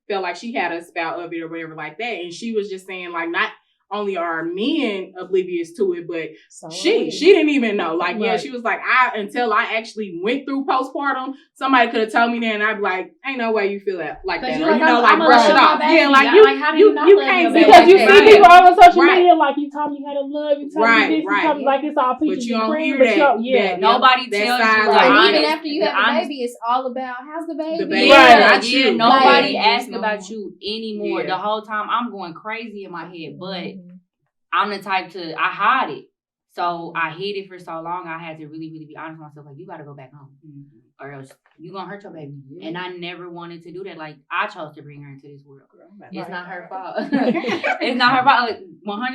felt like she had a spout of it or whatever like that, and she was just saying like not only are men oblivious to it, but she didn't even know. Like yeah, Right. she was like until I actually went through postpartum, somebody could have told me that, and I'd be like, ain't no way you feel that like that, you're or like, you know, like I'm brush it gonna love off. my baby. Yeah, like Like, how do you not you love can't your say baby? Because you that. see Right. people on social Right. media like you taught me how to love, you taught Right, me this, you right. taught me like it's all But peaches you and don't cream, hear but that. yeah. that- Nobody that tells side, you like, And honest- even after you have a honest- baby, it's all about how's the baby. The baby. Yeah, Right. Not yeah, you. nobody Like, asked about you anymore. Yeah. The whole time I'm going crazy in my head, but I'm the type I hide it. So I hid it for so long. I had to really, really be honest with myself. Like, you got to go back home, or else you gonna hurt your baby. And I never wanted to do that. Like, I chose to bring her into this world. It's not her fault. It's not her fault. Like,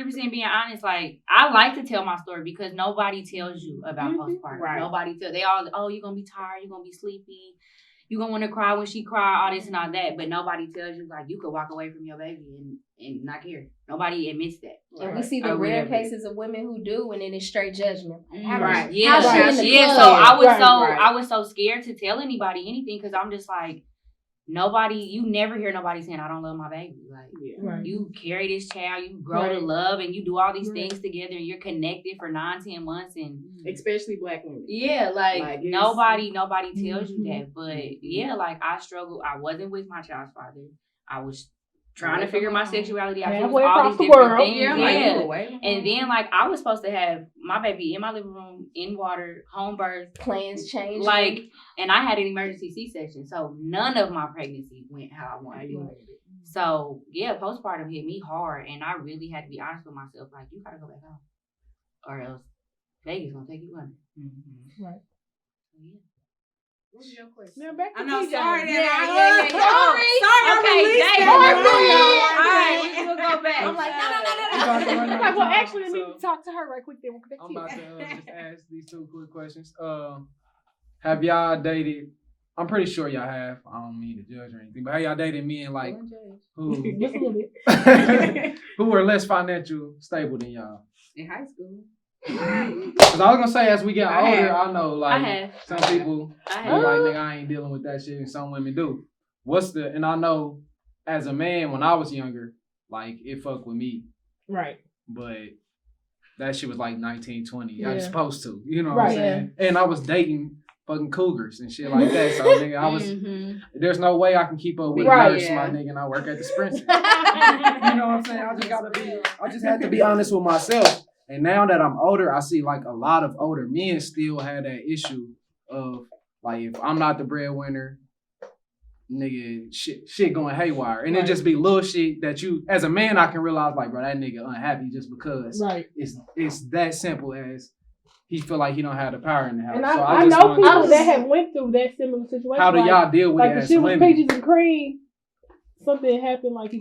100% being honest. Like, I like to tell my story because nobody tells you about postpartum. Right. Nobody tells. They all, oh, you're gonna be tired. You're gonna be sleepy. You're gonna want to cry when she cry. All this and all that. But nobody tells you like you could walk away from your baby and not care. Nobody admits that. And we see the Or rare whatever. cases of women who do, and then it's straight judgment. How Right. she- Yeah, how she in the yeah. club? So I was Right. I was so scared to tell anybody anything because I'm just like, nobody. You never hear nobody saying I don't love my baby. Like Right. you carry this child, you grow to Right. love, and you do all these Right. things together, and you're connected for 9-10 months, and especially black women. yeah, like Like, it's- nobody tells you Mhm. that. But yeah, like I struggled. I wasn't with my child's father. I was trying to figure my sexuality out. It was Halfway all across these the different world. things. Yeah, Yeah. like, And then like I was supposed to have my baby in my living room, in water, home birth. Plans change. Like, and I had an emergency C-section, so none of my pregnancy went how I wanted it. So yeah, postpartum hit me hard, and I really had to be honest with myself. Like, you gotta go back home, or else Vegas gonna take you under. Right. So, yeah. What's your question? Now back to I know, TJ. sorry that Yeah. Sorry, I Okay, released dang. that. All right, we'll go back. I'm like, I'm like, well, actually, let me So- talk to her right quick. Then we'll come I'm about back to to you. just ask these two quick questions. Have y'all dated? I'm pretty sure y'all have. I don't mean to judge or anything, but have y'all dated men like who Just a little bit. who are less financial stable than y'all? In high school. Because I was gonna say, as we get I older, have. I know I like have. some people I be have. like, nigga, I ain't dealing with that shit, and some women do. And I know as a man when I was younger, like it fucked with me, Right. but that shit was like 19, 20. I Yeah. was supposed to, you know what Right. I'm saying? And I was dating fucking cougars and shit like that. So nigga, I was. There's no way I can keep up with Right. a nurse, my nigga, and I work at the Sprint Center. You know what I'm saying? I just had to be honest with myself. And now that I'm older, I see like a lot of older men still have that issue of like, if I'm not the breadwinner, nigga, shit going haywire. And it just be little shit that you, as a man, I can realize like, bro, that nigga unhappy just because it's that simple as he feel like he don't have the power in the house. And so I just know wanted people to- that have went through that similar situation. How do y'all deal with it the as shit was women? peaches and cream. Something happened, like he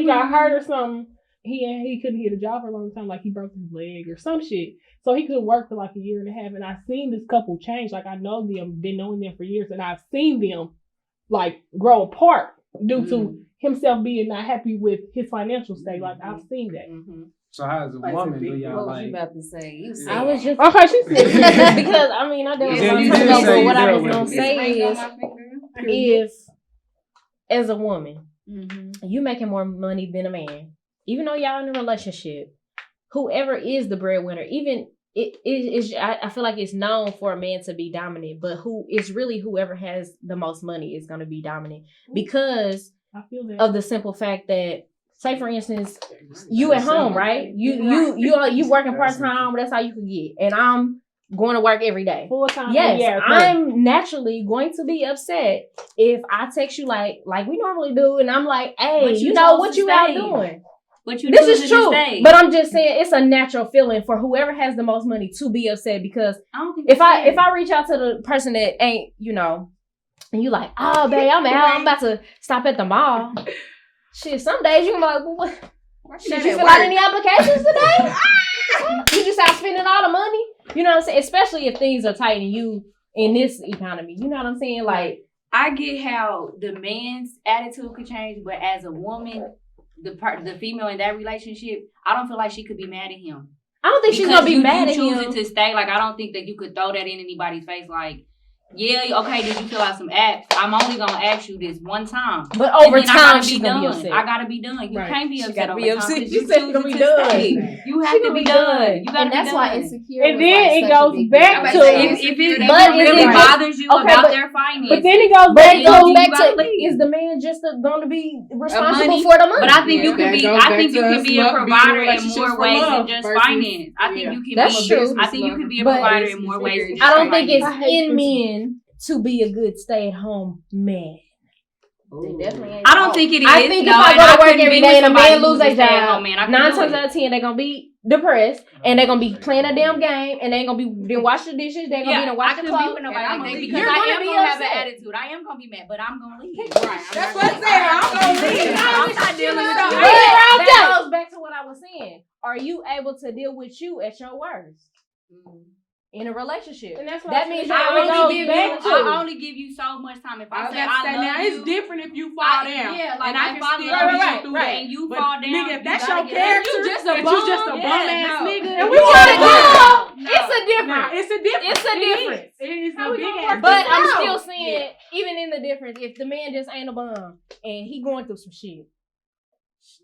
got hurt or something. He couldn't get a job for a long time, like he broke his leg or some shit. So he couldn't work for like a year and a half. And I've seen this couple change. Like I know them, been knowing them for years, and I've seen them like grow apart due to himself being not happy with his financial state. Like I've seen that. So how as a woman do y'all What was like? you about to say? You said I was just Okay, she said because I mean I dealt with Yeah, some you time did ago, say but you what I dealt was gonna with it. say is as a woman, you making more money than a man, even though y'all in a relationship, whoever is the breadwinner, even it is. I feel like it's known for a man to be dominant, but it's really whoever has the most money is going to be dominant because I feel that. of the simple fact that, say for instance, you at home, right? You working part time, that's how you can get, and I'm going to work every day. Full time. Yes, yeah, I'm naturally going to be upset if I text you like we normally do, and I'm like, hey, But you you know chose what to you out stay. doing? But you This choosing is to true, stay. but I'm just saying it's a natural feeling for whoever has the most money to be upset because I don't think if that's fair. I reach out to the person that ain't, and you like, oh, babe, I'm out, I'm about to stop at the mall. Shit, some days you can be like, well, what? Did you fill out any applications today? You just out spending all the money? You know what I'm saying? Especially if things are tight and you in this economy. You know what I'm saying? Like, I get how the man's attitude could change, but as a woman, the female in that relationship, I don't feel like she could be mad at him. I don't think she's gonna be mad at him. Choosing to stay, like I don't think that you could throw that in anybody's face. Like, yeah, okay, did you fill out some apps? I'm only gonna ask you this one time. But over And then time, I she's gotta gonna be be done. upset. I gotta be done. You can't be upset over time. 'Cause You said choosing gonna be to done. stay. You have to be done. You gotta And that's be why done. insecure. And was, then like, it such a goes big back deal. to- if it But really is it- bothers you okay, about but- their finances. But then it goes back It goes you back gotta to leave. is the man just going to be responsible money? for the money? But I think you Yeah, can that be. goes I back think to you can us be a love being in provider in relationships more for ways love than just versus- finance. I think you can. That's be, true. I think you can be a But provider in more ways. Than just I don't think it's finance. I hate in this. men to be a good stay-at-home man. They definitely ain't I don't wrong. think it is. I think no, if I and go to work couldn't every be day with and a somebody man lose who's their a stay-at-home job, man. I couldn't 9 do times it. out of 10 they're gonna be depressed and they're gonna be playing a damn game and they ain't gonna be then wash the dishes. They're gonna be Yeah, to I wash the couldn't be clothes. with nobody And I'm like gonna that leave. because You're I gonna am be gonna have an upset. attitude. I am gonna be mad, but I'm gonna leave. Right. That's what I'm saying. I'm gonna leave. I'm not dealing with But you. that goes back to what I was saying. Are you able to deal with you at your worst in a relationship? And that's what That I means said. I I only only give give you. back to. I only give you so much time. If I say Now I love it's you, different if you fall down. Yeah, like and I if can I still love get you, you through right, that. and you But fall down, nigga, if you that's gotta your get character, up. you just a bum ass nigga. And we you wanna gotta go. go. It's a difference. Nah, it's a difference. It's a difference. It is How a we big gonna ass. work But this I'm out? still saying, even in the difference, if the man just ain't a bum and he going through some shit.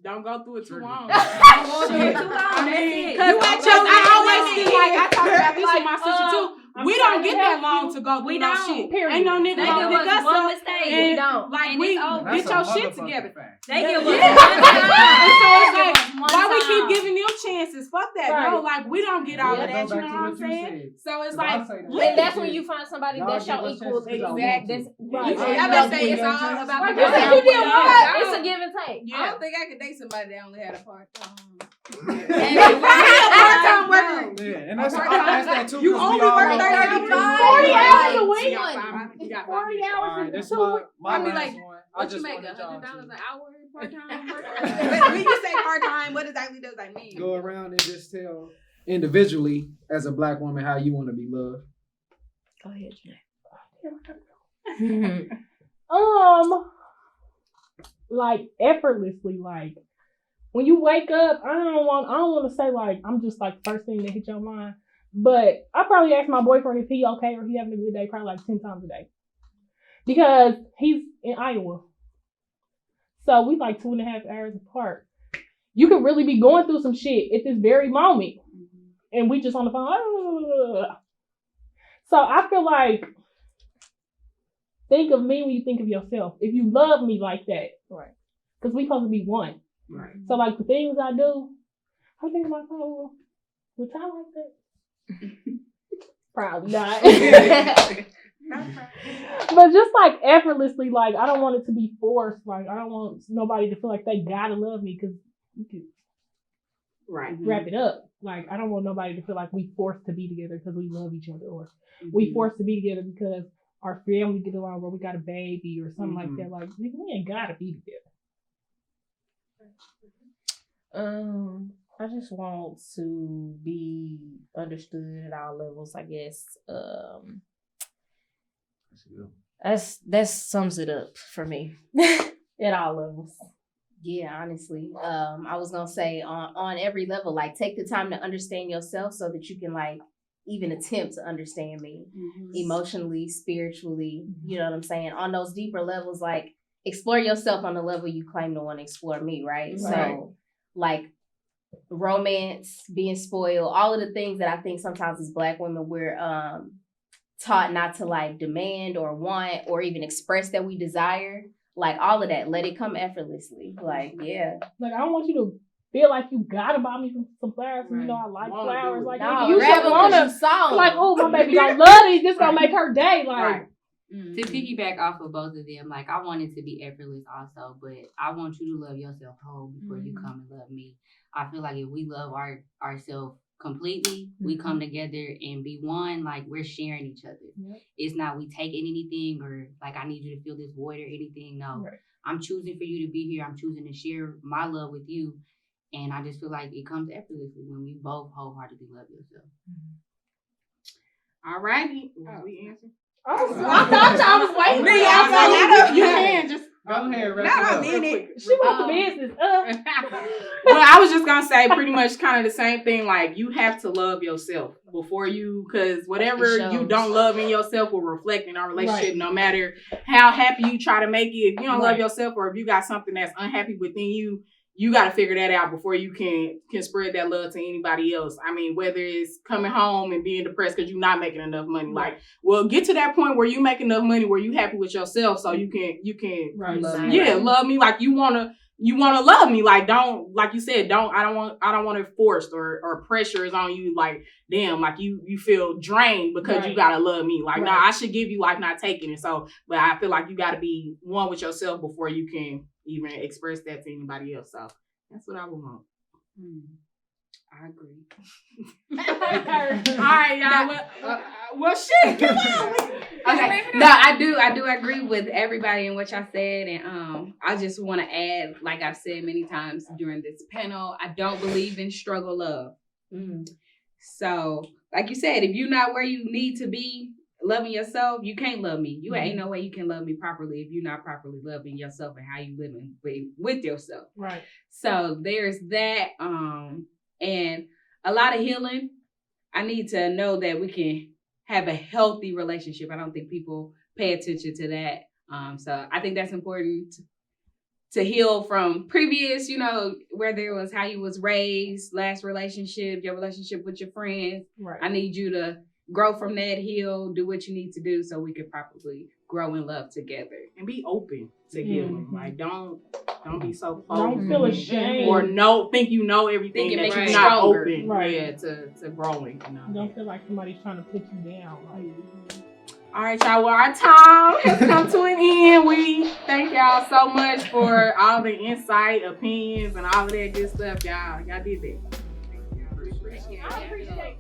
Don't go through it too long. Don't go through it too long. I That's mean, it. you at your. I always feel like I talk about this Like, with my sister too. I'm We trying don't to get that help long you. to go through We no don't. shit. Period. Ain't no nigga They gonna give pick us us one up mistake. and We don't. like And we it's over. get your shit together. They give us Yeah. one time. And so it's like, Give us one why we time. keep giving them chances? Fuck that. Right. No, like we don't get all Yeah, of that. You know what I'm saying? So it's like, And that's when you find somebody Y'all that's your give us equal. chances y'all Exactly. That's Right. Y'all Y'all better do say it. it's all about Like the you said, girl. you did what? It's a give and take. Yeah. I don't think I could date somebody that only had a part time. Part-time worker. Yeah, and that's I ask that too. You 'cause only we all work know- 40 hours a week. You got 40 5 hours Alright, in this 2 my weeks. my I mean, last like, one. I What you just make, wanted y'all $100 an to hour part time? When you say part-time, what exactly does that mean? Go around and just tell individually as a black woman how you want to be loved. Go ahead, Like effortlessly, like when you wake up, I don't want to say like I'm just like first thing that hit your mind, but I probably ask my boyfriend if he okay or he having a good day probably like 10 times a day because he's in Iowa, so we like 2.5 hours apart. You could really be going through some shit at this very moment, and we just on the phone. So I feel like, think of me when you think of yourself. If you love me like that, Right. because we supposed to be one. Right. So like the things I do, I think like, oh, would I like that? Probably not. But just like effortlessly, like I don't want it to be forced. Like I don't want nobody to feel like they gotta love me because we could Right. wrap it up. Like I don't want nobody to feel like we forced to be together because we love each other, or we forced to be together because our family get along, or we got a baby or something like that. Like nigga, we ain't gotta be together. I just want to be understood at all levels, I guess. That sums it up for me at all levels. Yeah, honestly. I was gonna say on every level, like take the time to understand yourself so that you can like even attempt to understand me emotionally, spiritually, you know what I'm saying? On those deeper levels, like explore yourself on the level you claim to want to explore me, right? So like romance, being spoiled, all of the things that I think sometimes as Black women we're taught not to like demand or want or even express that we desire. Like all of that, let it come effortlessly. Like, yeah. Like I don't want you to feel like you gotta buy me some flowers. Right. You know I like Wanna flowers. do it. Like No, you grab should 'em 'cause wanna you saw 'em. like, oh my baby gonna love these. This gonna make her day. Like Right. To piggyback off of both of them, like I want it to be effortless also, but I want you to love yourself whole before you come and love me. I feel like if we love ourselves completely, we come together and be one, like we're sharing each other. Yep. It's not we taking anything or like I need you to feel this void or anything. No, Right. I'm choosing for you to be here. I'm choosing to share my love with you. And I just feel like it comes effortlessly when we both wholeheartedly love yourself. All righty. We answer. I thought y'all was waiting. You can just Go ahead, wrap Not it a up. minute. she wants the business. Well, I was just gonna say pretty much kind of the same thing. Like you have to love yourself before you, because whatever It shows. you don't love in yourself will reflect in our relationship. Right. No matter how happy you try to make it, if you don't love Right. yourself, or if you got something that's unhappy within you, you got to figure that out before you can spread that love to anybody else. I mean, whether it's coming home and being depressed because you're not making enough money. Like, well, get to that point where you make enough money where you happy with yourself, so you can Right. love me like you wanna love me. Like don't, like you said, I don't want it forced or pressure is on you. Like damn, like you feel drained because Right. you gotta love me. Like Right. nah, I should give you like not taking it. So, but I feel like you gotta be one with yourself before you can even express that to anybody else. So that's what I would want. I agree. All right, y'all. Well, shit. Come on. Okay. No, I do agree with everybody and what y'all said, and I just want to add, like I've said many times during this panel, I don't believe in struggle love. So, like you said, if you're not where you need to be loving yourself, you can't love me. You ain't no way you can love me properly if you're not properly loving yourself and how you living with yourself. Right. So there's that, and a lot of healing. I need to know that we can have a healthy relationship. I don't think people pay attention to that. So I think that's important to heal from previous, whether it was how you was raised, last relationship, your relationship with your friends. Right. I need you to grow from that, heal, do what you need to do so we can properly grow in love together. And be open to healing. Like don't be so closed. Don't feel ashamed. Or think you know everything Think it that makes you're you not stronger. open. Right. Yeah, to growing. Don't feel like somebody's trying to put you down. Like, all right, y'all. Well, our time has come to an end. We thank y'all so much for all the insight, opinions, and all of that good stuff. Y'all did that. I appreciate